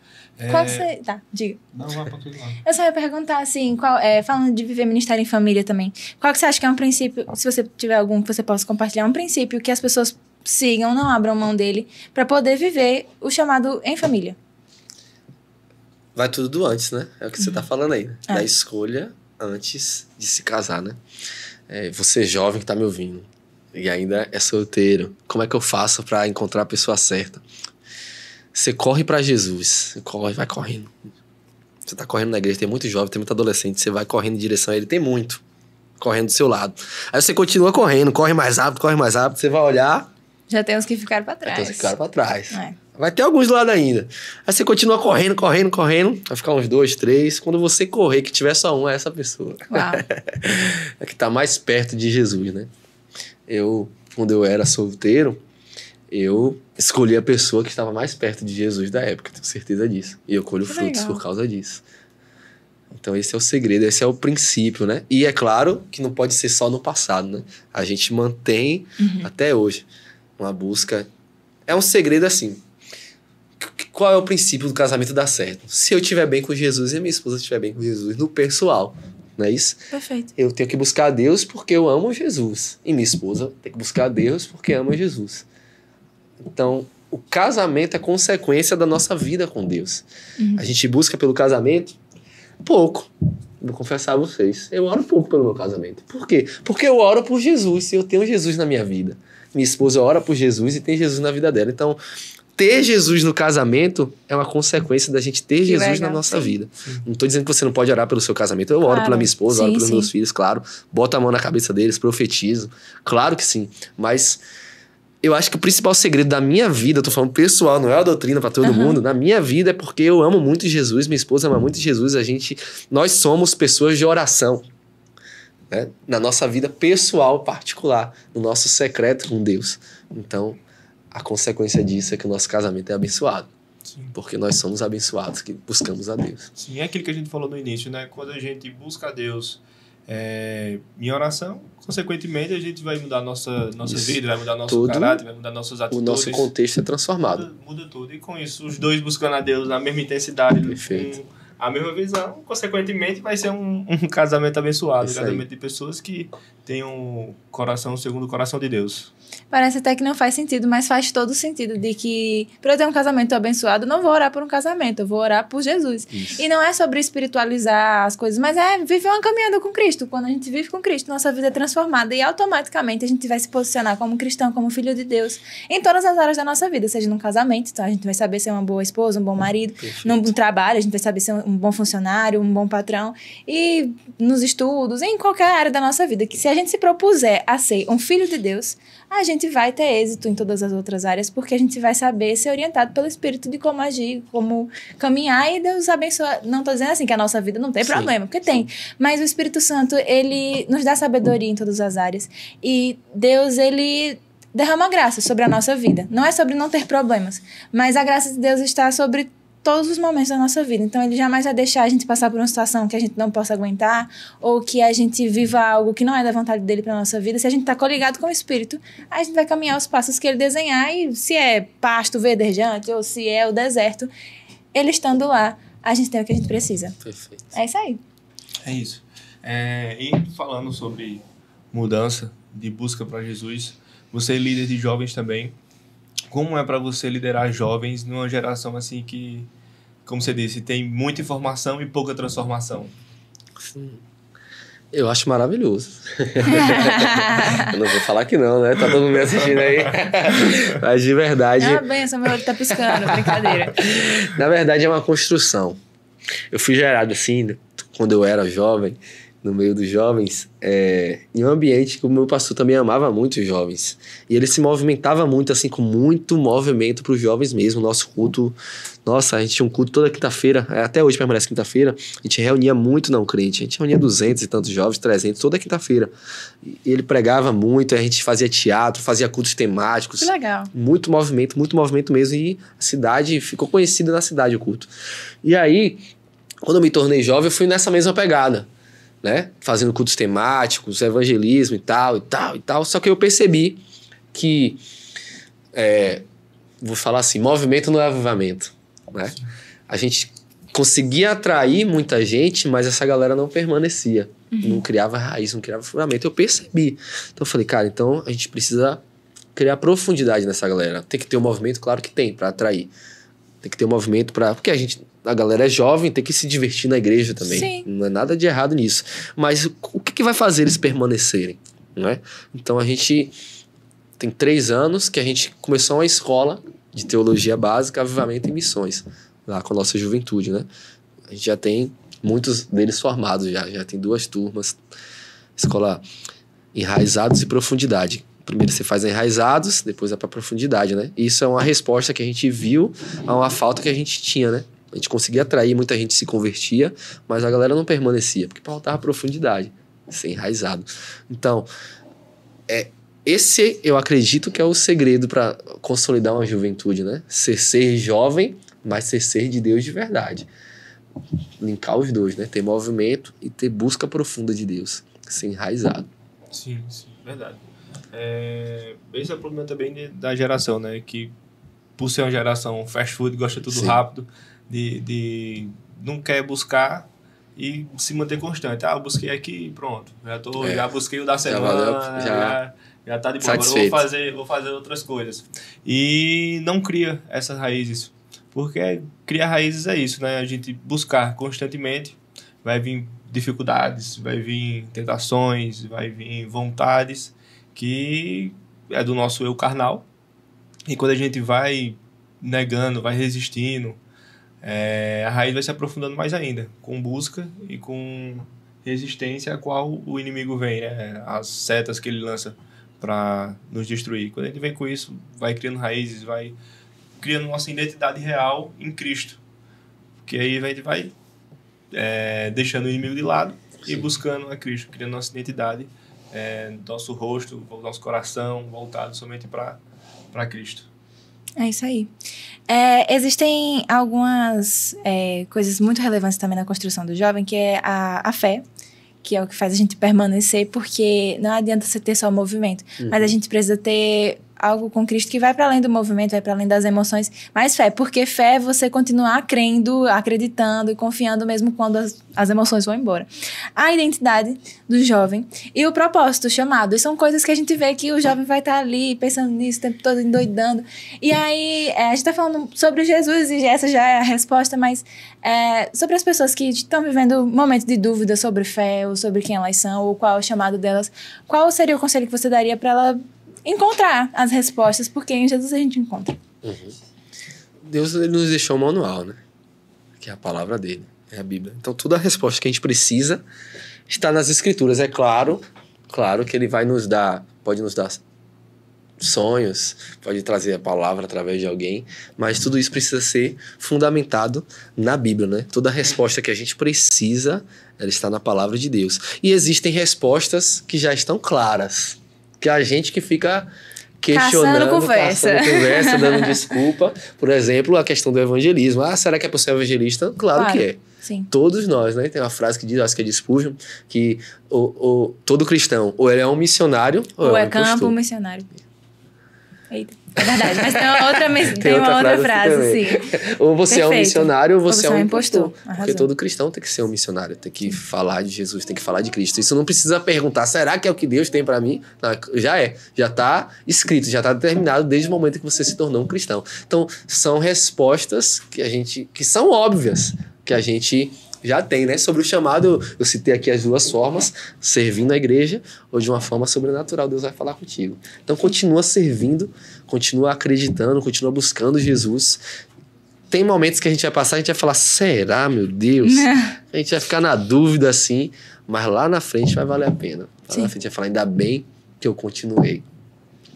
C: Qual que você... Tá, diga.
B: Não, vai pra tudo lá.
C: Eu só ia perguntar, assim, falando de viver ministério em família também, qual que você acha que é um princípio, se você tiver algum que você possa compartilhar, um princípio que as pessoas sigam, não abram mão dele, para poder viver o chamado em família?
A: Vai tudo do antes, né? É o que você tá falando aí, né? Da escolha antes de se casar, né? Você jovem que tá me ouvindo e ainda é solteiro, como é que eu faço para encontrar a pessoa certa? Você corre para Jesus, você corre, vai correndo. Você tá correndo na igreja, tem muito jovem, tem muito adolescente, você vai correndo em direção a ele, tem muito correndo do seu lado. Aí você continua correndo, corre mais rápido, você vai olhar,
C: Já tem uns que ficaram para
A: vai
C: trás.
A: ter uns que ficaram pra trás.
C: É.
A: Vai ter alguns do lado ainda. Aí você continua correndo, vai ficar uns 2, 3. Quando você correr, que tiver só um, é essa pessoa.
C: Uau.
A: É que tá mais perto de Jesus, né? Quando eu era solteiro, eu escolhi a pessoa que estava mais perto de Jesus da época, tenho certeza disso. E eu colho
C: Que
A: frutos
C: legal.
A: por causa disso. Então esse é o segredo, esse é o princípio, né? E é claro que não pode ser só no passado, né? A gente mantém até hoje uma busca É um segredo assim. Qual é o princípio do casamento dar certo? Se eu estiver bem com Jesus e a minha esposa estiver bem com Jesus no pessoal, não é isso?
C: Perfeito.
A: Eu tenho que buscar a Deus porque eu amo Jesus. E minha esposa tem que buscar a Deus porque ama Jesus. Então, o casamento é consequência da nossa vida com Deus. A gente busca pelo casamento pouco. Vou confessar a vocês. Eu oro pouco pelo meu casamento. Por quê? Porque eu oro por Jesus e eu tenho Jesus na minha vida. Minha esposa ora por Jesus e tem Jesus na vida dela. Então, ter Jesus no casamento é uma consequência da gente ter Jesus
C: legal,
A: na nossa
C: sim.
A: vida. Não estou dizendo que você não pode orar pelo seu casamento. Eu oro
C: Claro.
A: pela minha esposa,
C: Sim,
A: oro pelos
C: sim.
A: meus filhos, claro. Boto a mão na cabeça deles, profetizo. Claro que sim. Mas eu acho que o principal segredo da minha vida, eu tô falando pessoal, não é a doutrina para todo mundo, na minha vida é porque eu amo muito Jesus, minha esposa ama muito Jesus, nós somos pessoas de oração. Né? Na nossa vida pessoal, particular, no nosso secreto com Deus. Então, a consequência disso é que o nosso casamento é abençoado.
B: Sim.
A: Porque nós somos abençoados que buscamos a Deus.
B: Sim, é aquilo que a gente falou no início, né? Quando a gente busca a Deus em oração, consequentemente a gente vai mudar nossa
A: Isso.
B: vida, vai mudar nosso
A: Tudo,
B: caráter, vai mudar nossas
A: O
B: atitudes.
A: nosso contexto é transformado.
B: Muda tudo. E com isso, os dois buscando a Deus na mesma intensidade,
A: Perfeito.
B: com a mesma visão, consequentemente vai ser um casamento abençoado,
A: Isso
B: um
A: aí.
B: casamento de pessoas que têm um coração segundo o coração de Deus.
C: Parece até que não faz sentido, mas faz todo sentido de que, para eu ter um casamento abençoado, eu não vou orar por um casamento, eu vou orar por Jesus.
A: Isso.
C: E não é sobre espiritualizar as coisas, mas é viver uma caminhada com Cristo. Quando a gente vive com Cristo, nossa vida é transformada e automaticamente a gente vai se posicionar como cristão, como filho de Deus, em todas as áreas da nossa vida, seja num casamento, então a gente vai saber ser uma boa esposa, um bom marido,
A: Perfeito.
C: num trabalho, a gente vai saber ser um bom funcionário, um bom patrão, e nos estudos, em qualquer área da nossa vida, que se a gente se propuser a ser um filho de Deus, a gente vai ter êxito em todas as outras áreas, porque a gente vai saber ser orientado pelo Espírito de como agir, como caminhar, e Deus abençoa. Não estou dizendo assim que a nossa vida não tem
A: Sim.
C: problema, porque tem, mas o Espírito Santo, ele nos dá sabedoria em todas as áreas, e Deus, ele derrama graça sobre a nossa vida. Não é sobre não ter problemas, mas a graça de Deus está sobre todos os momentos da nossa vida. Então, ele jamais vai deixar a gente passar por uma situação que a gente não possa aguentar, ou que a gente viva algo que não é da vontade dele para nossa vida. Se a gente está coligado com o Espírito, a gente vai caminhar os passos que ele desenhar, e se é pasto verdejante, ou se é o deserto, ele estando lá, a gente tem o que a gente precisa.
A: Perfeito.
C: É isso aí.
B: É isso. E falando sobre mudança, de busca para Jesus, você é líder de jovens também. Como é para você liderar jovens numa geração assim que, como você disse, tem muita informação e pouca transformação?
A: Sim. Eu acho maravilhoso. Eu não vou falar que não, né? Tá todo mundo me assistindo aí. Mas de verdade...
C: Ah, benção, meu olho tá piscando, brincadeira.
A: Na verdade, é uma construção. Eu fui gerado assim, quando eu era jovem, no meio dos jovens, em um ambiente que o meu pastor também amava muito os jovens. E ele se movimentava muito, assim, com muito movimento para os jovens mesmo. Nosso culto, nossa, a gente tinha um culto toda quinta-feira, até hoje permanece quinta-feira, a gente reunia muito não crente, a gente reunia 200 e tantos jovens, 300, toda quinta-feira. E ele pregava muito, a gente fazia teatro, fazia cultos temáticos.
C: Que legal.
A: Muito movimento mesmo, e a cidade, ficou conhecida na cidade o culto. E aí, quando eu me tornei jovem, eu fui nessa mesma pegada, né? Fazendo cultos temáticos, evangelismo e tal. Só que eu percebi que, vou falar assim, movimento não é avivamento, né? A gente conseguia atrair muita gente, mas essa galera não permanecia. Não criava raiz, não criava fundamento. Eu percebi. Então eu falei, cara, então a gente precisa criar profundidade nessa galera. Tem que ter um movimento, claro que tem, para atrair. Tem que ter um movimento para... Porque a galera é jovem, tem que se divertir na igreja também.
C: Sim.
A: Não é nada de errado nisso. Mas o que vai fazer eles permanecerem? Não é? Então a gente tem 3 anos que a gente começou uma escola de teologia básica, avivamento e missões, lá com a nossa juventude, né? A gente já tem muitos deles formados já tem 2 turmas. Escola Enraizados e Profundidade. Primeiro você faz enraizados, depois é para profundidade, né? Isso é uma resposta que a gente viu a uma falta que a gente tinha, né? A gente conseguia atrair, muita gente se convertia, mas a galera não permanecia, porque faltava profundidade, ser enraizado. Então, esse eu acredito que é o segredo para consolidar uma juventude, né? Ser jovem, mas ser de Deus de verdade. Linkar os dois, né? Ter movimento e ter busca profunda de Deus, ser enraizado.
B: Sim, verdade. Esse é o problema também da geração, né? Que por ser uma geração fast food, gosta de tudo
A: Sim.
B: rápido, de não quer buscar e se manter constante. Eu busquei aqui, pronto. Já busquei o da semana,
A: valeu,
B: já tá de boa. Agora eu vou fazer outras coisas. E não cria essas raízes. Porque criar raízes é isso, né? A gente buscar constantemente, vai vir dificuldades, vai vir tentações, vai vir vontades que é do nosso eu carnal. E quando a gente vai negando, vai resistindo, a raiz vai se aprofundando mais ainda, com busca e com resistência a qual o inimigo vem, né? As setas que ele lança para nos destruir. Quando a gente vem com isso, vai criando raízes, vai criando nossa identidade real em Cristo. Porque aí a gente vai deixando o inimigo de lado e buscando a Cristo, criando nossa identidade, nosso rosto, nosso coração voltado somente para Cristo.
C: É isso aí. Existem algumas coisas muito relevantes também na construção do jovem, que é a fé, que é o que faz a gente permanecer, porque não adianta você ter só o movimento, mas a gente precisa ter algo com Cristo que vai para além do movimento, vai para além das emoções, mas fé, porque fé é você continuar crendo, acreditando e confiando mesmo quando as emoções vão embora. A identidade do jovem e o propósito, o chamado, são coisas que a gente vê que o jovem vai estar ali pensando nisso o tempo todo, endoidando. E aí, a gente está falando sobre Jesus e essa já é a resposta, mas sobre as pessoas que estão vivendo momentos de dúvida sobre fé, ou sobre quem elas são, ou qual é o chamado delas, qual seria o conselho que você daria para ela encontrar as respostas, porque em Jesus a gente encontra.
A: Deus, ele nos deixou um manual, né? Que é a palavra dele, é a Bíblia. Então, toda a resposta que a gente precisa está nas Escrituras. É claro que ele vai nos dar, pode nos dar sonhos, pode trazer a palavra através de alguém, mas tudo isso precisa ser fundamentado na Bíblia, né? Toda a resposta que a gente precisa, ela está na palavra de Deus. E existem respostas que já estão claras, que a gente que fica questionando, caçando conversa, dando desculpa. Por exemplo, a questão do evangelismo. Será que é possível evangelista? Claro que é.
C: Sim.
A: Todos nós, né? Tem uma frase que diz, acho que é de Spurgeon, que todo cristão, ou ele é um missionário, ou é um
C: campo
A: impostor.
C: Missionário. Eita, é verdade, mas tem uma outra frase, sim.
A: Ou você é um missionário, ou você é um
C: impostor.
A: Porque todo cristão tem que ser um missionário, tem que falar de Jesus, tem que falar de Cristo. Isso não precisa perguntar, será que é o que Deus tem pra mim? Não, já tá escrito, já tá determinado desde o momento que você se tornou um cristão. Então, são respostas que são óbvias, que a gente já tem, né? Sobre o chamado, eu citei aqui as duas formas, servindo a igreja ou de uma forma sobrenatural, Deus vai falar contigo. Então, continua servindo, continua acreditando, continua buscando Jesus. Tem momentos que a gente vai passar, a gente vai falar, será, meu Deus? A gente vai ficar na dúvida assim, mas lá na frente vai valer a pena. Lá na frente vai falar, ainda bem que eu continuei.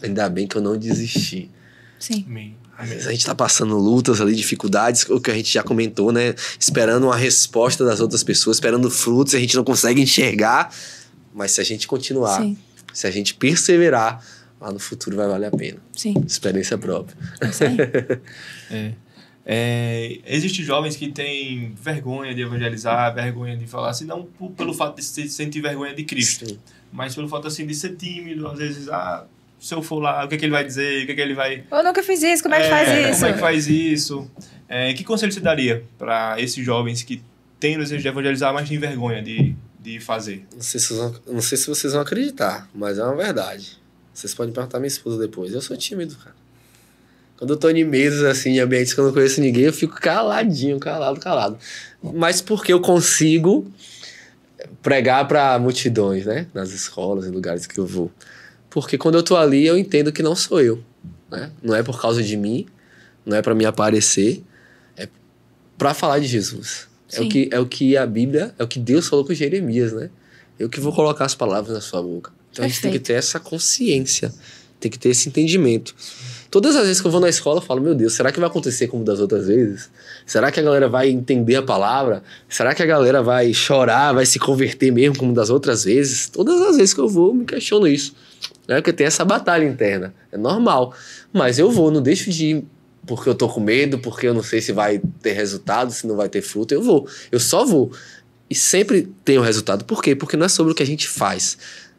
A: Ainda bem que eu não desisti.
C: Sim.
B: Amém.
A: A gente tá passando lutas ali, dificuldades, o que a gente já comentou, né? Esperando uma resposta das outras pessoas, esperando frutos, a gente não consegue enxergar. Mas se a gente continuar, se a gente perseverar, lá no futuro vai valer a pena.
C: Sim.
A: Experiência própria.
B: Existem jovens que têm vergonha de evangelizar, vergonha de falar assim, não pelo fato de sentir vergonha de Cristo, mas pelo fato assim, de ser tímido, às vezes, se eu for lá, o que é que ele vai dizer, o que é que ele vai...
C: Eu nunca fiz isso, como é que faz isso?
B: Como é que faz isso? Que conselho você daria para esses jovens que têm o desejo de evangelizar, mas têm vergonha de fazer?
A: Não sei se vocês vão acreditar, mas é uma verdade. Vocês podem perguntar à minha esposa depois. Eu sou tímido, cara. Quando eu tô em mesas, assim, em ambientes que eu não conheço ninguém, eu fico caladinho, calado. Mas porque eu consigo pregar para multidões, né? Nas escolas, em lugares que eu vou. Porque quando eu tô ali, eu entendo que não sou eu, né? Não é por causa de mim, não é para me aparecer, é para falar de Jesus. É o que a Bíblia, é o que Deus falou com Jeremias, né? Eu que vou colocar as palavras na sua boca. Então a gente tem que ter essa consciência, tem que ter esse entendimento. Todas as vezes que eu vou na escola, eu falo, meu Deus, será que vai acontecer como das outras vezes? Será que a galera vai entender a palavra? Será que a galera vai chorar, vai se converter mesmo como das outras vezes? Todas as vezes que eu vou, eu me questiono isso. Porque tem essa batalha interna, é normal. Mas eu vou, não deixo de ir porque eu tô com medo, porque eu não sei se vai ter resultado, se não vai ter fruto, eu vou. Eu só vou. E sempre tenho resultado. Por quê? Porque não é sobre o que a gente faz,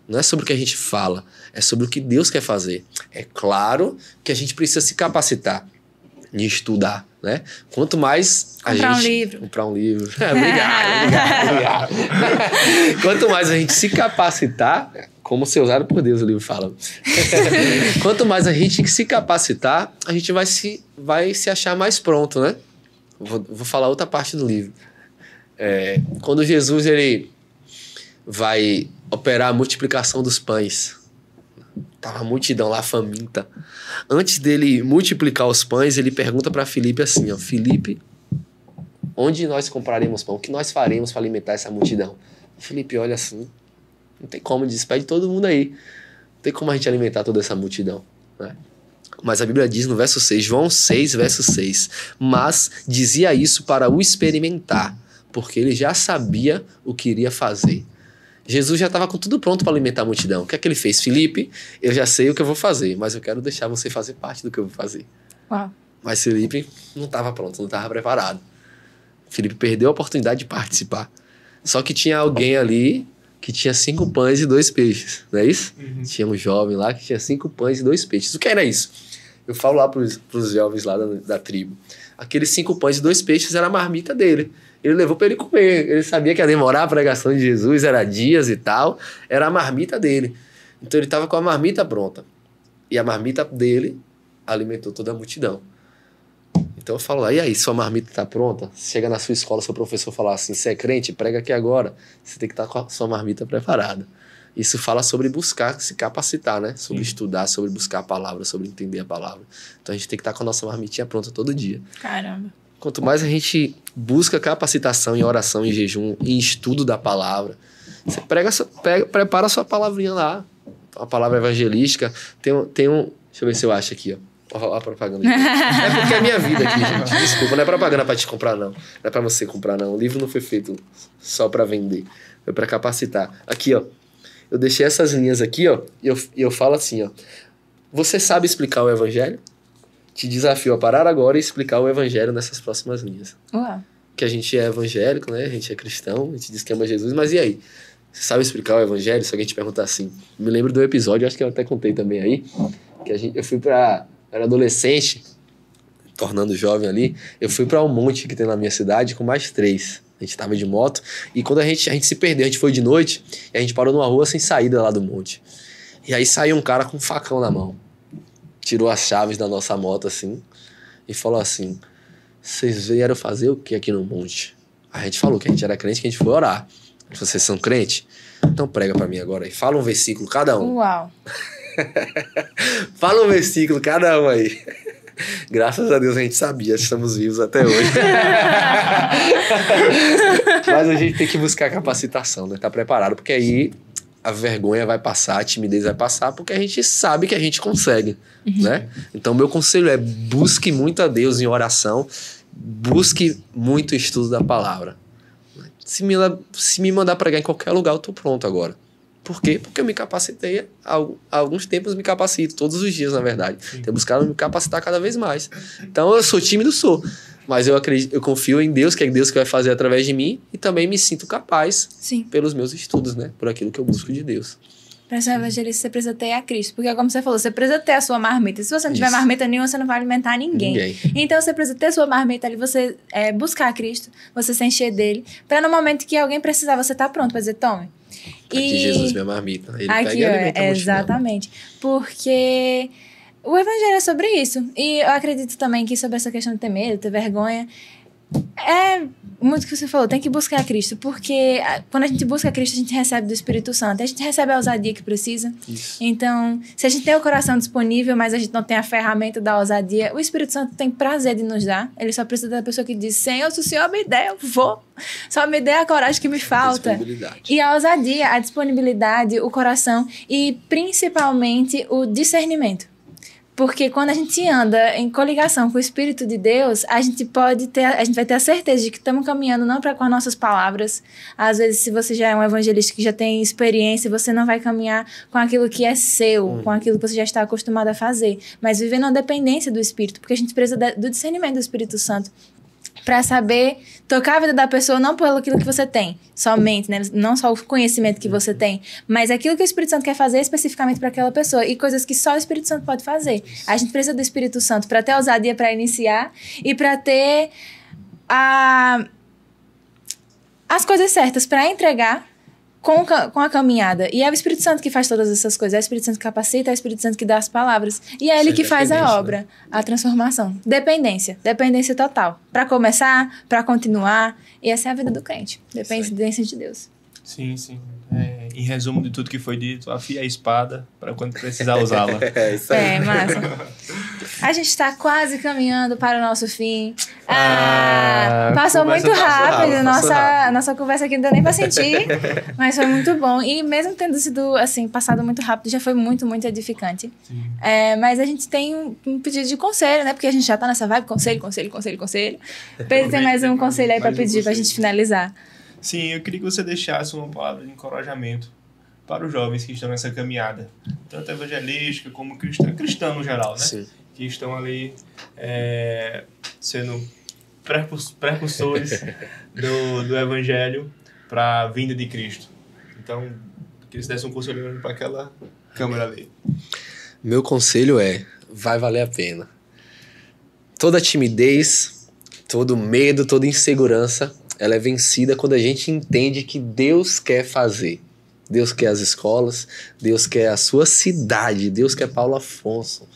A: não é sobre o que a gente fala, é sobre o que Deus quer fazer. É claro que a gente precisa se capacitar. de estudar, né? Quanto mais a
C: Comprar
A: gente...
C: um livro.
A: Comprar um livro. Obrigado. Quanto mais a gente se capacitar, como ser usado por Deus, o livro fala. Quanto mais a gente se capacitar, a gente vai se achar mais pronto, né? Vou falar outra parte do livro. Quando Jesus ele vai operar a multiplicação dos pães, tava a multidão lá faminta. Antes dele multiplicar os pães, ele pergunta para Filipe assim, ó, Filipe, onde nós compraremos pão? O que nós faremos para alimentar essa multidão? Filipe olha assim, não tem como, despede todo mundo aí. Não tem como a gente alimentar toda essa multidão, né? Mas a Bíblia diz no verso 6, João 6, verso 6, mas dizia isso para o experimentar, porque ele já sabia o que iria fazer. Jesus já estava com tudo pronto para alimentar a multidão. O que é que ele fez? Filipe, eu já sei o que eu vou fazer, mas eu quero deixar você fazer parte do que eu vou fazer.
C: Uau.
A: Mas Filipe não estava pronto, não estava preparado. Filipe perdeu a oportunidade de participar. Só que tinha alguém ali que tinha 5 pães e 2 peixes, não é isso?
B: Uhum.
A: Tinha um jovem lá que tinha 5 pães e 2 peixes. O que era isso? Eu falo lá para os jovens lá da tribo. Aqueles 5 pães e 2 peixes era a marmita dele. Ele levou para ele comer. Ele sabia que ia demorar a pregação de Jesus, era dias e tal. Era a marmita dele. Então ele estava com a marmita pronta. E a marmita dele alimentou toda a multidão. Então eu falo lá, e aí, sua marmita está pronta? Chega na sua escola, seu professor fala assim, você é crente? Prega aqui agora. Você tem que estar com a sua marmita preparada. Isso fala sobre buscar, se capacitar, né? Sobre estudar, sobre buscar a palavra, sobre entender a palavra. Então a gente tem que estar com a nossa marmitinha pronta todo dia.
C: Caramba.
A: Quanto mais a gente busca capacitação em oração, em jejum, em estudo da palavra, você prepara a sua palavrinha lá. A palavra evangelística. Tem um... Deixa eu ver se eu acho aqui, ó. Olha a propaganda. É porque é a minha vida aqui, gente. Desculpa, não é propaganda pra te comprar, não. Não é pra você comprar, não. O livro não foi feito só pra vender. Foi pra capacitar. Aqui, ó. Eu deixei essas linhas aqui, ó. E eu falo assim, ó. Você sabe explicar o evangelho? Te desafio a parar agora e explicar o evangelho nessas próximas linhas.
C: Uau.
A: Que a gente é evangélico, né? A gente é cristão, a gente diz que ama Jesus, mas e aí? Você sabe explicar o evangelho? Se alguém te perguntar assim. Me lembro do episódio, acho que eu até contei também aí, que eu fui pra... Era adolescente, tornando jovem ali, eu fui pra um monte que tem na minha cidade com mais 3. A gente tava de moto, e quando a gente se perdeu, a gente foi de noite, e a gente parou numa rua sem saída lá do monte. E aí saiu um cara com um facão na mão. Tirou as chaves da nossa moto assim, e falou assim, vocês vieram fazer o que aqui no monte? A gente falou que a gente era crente, que a gente foi orar. Vocês são crente? Então prega pra mim agora aí. Fala um versículo cada um.
C: Uau.
A: Fala um versículo cada um aí. Graças a Deus a gente sabia, estamos vivos até hoje. Mas a gente tem que buscar capacitação, né? Tá preparado, porque aí a vergonha vai passar, a timidez vai passar, porque a gente sabe que a gente consegue, né? Então meu conselho é busque muito a Deus em oração, busque muito estudo da palavra. Se me mandar pregar em qualquer lugar, eu tô pronto agora. Por quê? Porque eu me capacitei há alguns tempos, me capacito, todos os dias, na verdade. Tenho buscado me capacitar cada vez mais. Então, eu sou tímido, mas eu acredito, eu confio em Deus, que é Deus que vai fazer através de mim, e também me sinto capaz pelos meus estudos, né? Por aquilo que eu busco de Deus.
C: Para ser evangelista, você precisa ter a Cristo. Porque, como você falou, você precisa ter a sua marmita. Se você não tiver marmita nenhuma, você não vai alimentar ninguém. Então, você precisa ter a sua marmita ali, você buscar a Cristo, você se encher dele, para no momento que alguém precisar, você tá pronto para dizer, tome.
A: Aqui Jesus, minha marmita. Ele
C: aqui,
A: pega e alimenta a multidão.
C: Exatamente. Porque o evangelho é sobre isso. E eu acredito também que sobre essa questão de ter medo, ter vergonha, é muito o que você falou, tem que buscar a Cristo. Porque quando a gente busca a Cristo, a gente recebe do Espírito Santo. A gente recebe a ousadia que precisa.
A: Isso.
C: Então, se a gente tem o coração disponível, mas a gente não tem a ferramenta da ousadia, o Espírito Santo tem prazer de nos dar. Ele só precisa da pessoa que diz, Senhor, se o Senhor me der, eu vou. Só me dê a coragem que me falta. E a ousadia, a disponibilidade, o coração e principalmente o discernimento. Porque quando a gente anda em coligação com o Espírito de Deus, a gente vai ter a certeza de que estamos caminhando não com as nossas palavras. Às vezes, se você já é um evangelista que já tem experiência, você não vai caminhar com aquilo que é seu, com aquilo que você já está acostumado a fazer, mas vivendo a dependência do Espírito, porque a gente precisa do discernimento do Espírito Santo. Pra saber tocar a vida da pessoa, não pelo aquilo que você tem, somente, né? Não só o conhecimento que você tem, mas aquilo que o Espírito Santo quer fazer especificamente para aquela pessoa e coisas que só o Espírito Santo pode fazer. A gente precisa do Espírito Santo para ter ousadia para iniciar e para ter as coisas certas para entregar com a caminhada. E é o Espírito Santo que faz todas essas coisas. É o Espírito Santo que capacita, é o Espírito Santo que dá as palavras. E é ele que faz a obra, a transformação. Dependência total. Para começar, para continuar. E essa é a vida do crente. Dependência de Deus.
B: Sim, sim. Em resumo de tudo que foi dito, afia a espada para quando precisar usá-la.
A: É isso aí.
C: É, massa. A gente está quase caminhando para o nosso fim. Passou muito rápido. Nossa conversa aqui não deu nem para sentir, mas foi muito bom. E mesmo tendo sido, assim, passado muito rápido, já foi muito, muito edificante. Mas a gente tem um pedido de conselho, né? Porque a gente já tá nessa vibe, conselho. Pedro tem mais um conselho aí para pedir para a gente finalizar.
B: Sim, eu queria que você deixasse uma palavra de encorajamento para os jovens que estão nessa caminhada, tanto evangelística como cristã no geral, né? Sim. Que estão ali sendo precursores do evangelho para a vinda de Cristo. Então, queria que você desse um conselho para aquela câmera ali.
A: Meu conselho vai valer a pena. Toda timidez, todo medo, toda insegurança, ela é vencida quando a gente entende que Deus quer fazer. Deus quer as escolas, Deus quer a sua cidade, Deus quer Paulo Afonso.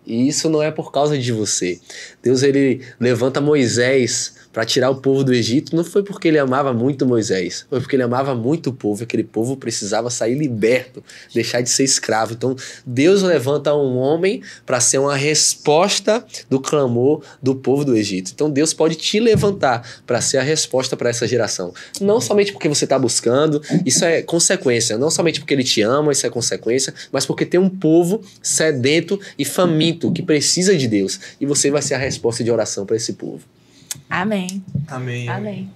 A: E isso não é por causa de você. Deus, ele levanta Moisés para tirar o povo do Egito, não foi porque ele amava muito Moisés, foi porque ele amava muito o povo, e aquele povo precisava sair liberto, deixar de ser escravo. Então, Deus levanta um homem para ser uma resposta do clamor do povo do Egito. Então, Deus pode te levantar para ser a resposta para essa geração. Não somente porque você está buscando, isso é consequência. Não somente porque ele te ama, isso é consequência, mas porque tem um povo sedento e faminto que precisa de Deus. E você vai ser a resposta de oração para esse povo.
C: Amém.
B: Amém.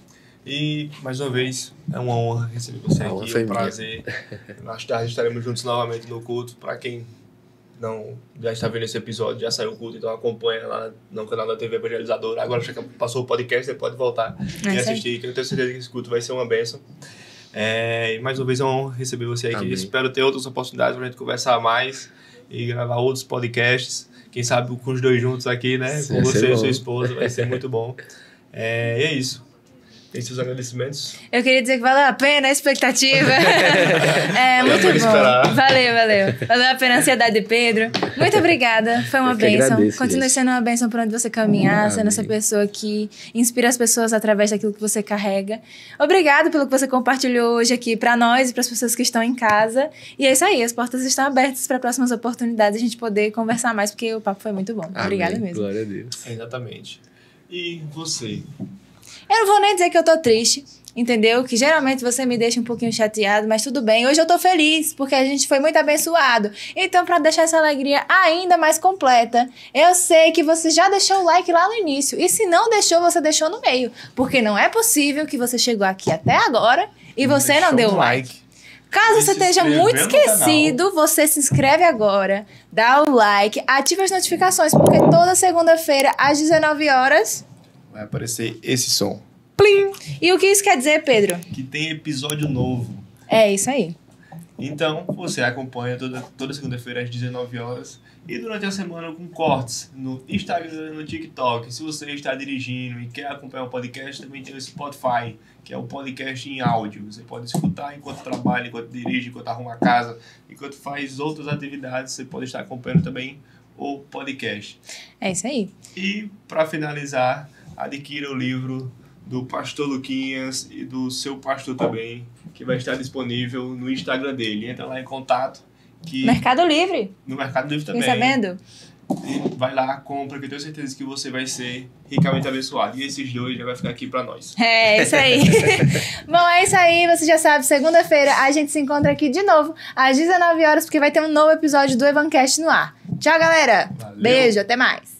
B: E, mais uma vez, é uma honra receber você aqui, é um prazer. Mais tarde estaremos juntos novamente no culto. Para quem não já está vendo esse episódio, já saiu o culto, então acompanha lá no canal da TV Evangelizadora. Agora já passou o podcast, você pode voltar e assistir, que eu tenho certeza que esse culto vai ser uma bênção. E mais uma vez é uma honra receber você aqui. Amém. Espero ter outras oportunidades para a gente conversar mais e gravar outros podcasts. Quem sabe com os dois juntos aqui, né?
A: Sim,
B: com você e sua esposa, vai ser muito bom. E é isso. Tem seus agradecimentos?
C: Eu queria dizer que valeu a pena a expectativa. Muito bom.
B: Esperar.
C: Valeu. Valeu a pena a ansiedade de Pedro. Muito obrigada. Foi uma bênção. Continue sendo uma bênção por onde você caminhar, sendo essa pessoa que inspira as pessoas através daquilo que você carrega. Obrigado pelo que você compartilhou hoje aqui para nós e para as pessoas que estão em casa. E é isso aí, as portas estão abertas para próximas oportunidades a gente poder conversar mais, porque o papo foi muito bom. Obrigada mesmo.
A: Glória a Deus.
B: Exatamente. E você?
C: Eu não vou nem dizer que eu tô triste, entendeu? Que geralmente você me deixa um pouquinho chateado, mas tudo bem. Hoje eu tô feliz, porque a gente foi muito abençoado. Então, para deixar essa alegria ainda mais completa, eu sei que você já deixou o like lá no início. E se não deixou, você deixou no meio. Porque não é possível que você chegou aqui até agora e você não deu like. Caso você esteja muito esquecido, você se inscreve agora, dá o like, ativa as notificações, porque toda segunda-feira, às 19 horas...
B: vai aparecer esse som.
C: Plim! E o que isso quer dizer, Pedro?
B: Que tem episódio novo.
C: É isso aí.
B: Então, você acompanha toda segunda-feira às 19 horas e durante a semana com cortes no Instagram, no TikTok. Se você está dirigindo e quer acompanhar o podcast, também tem o Spotify, que é um podcast em áudio. Você pode escutar enquanto trabalha, enquanto dirige, enquanto arruma a casa, enquanto faz outras atividades. Você pode estar acompanhando também o podcast.
C: É isso aí.
B: E, para finalizar, adquira o livro do Pastor Luquinhas e do seu pastor também, que vai estar disponível no Instagram dele. Entra lá em contato.
C: Mercado Livre.
B: No Mercado Livre também.
C: Fiquei sabendo.
B: E vai lá, compra, que eu tenho certeza que você vai ser ricamente abençoado. E esses dois já vai ficar aqui pra nós.
C: É isso aí. Bom, é isso aí. Você já sabe, segunda-feira a gente se encontra aqui de novo às 19 horas, porque vai ter um novo episódio do Evancast no ar. Tchau, galera.
B: Valeu.
C: Beijo, até mais.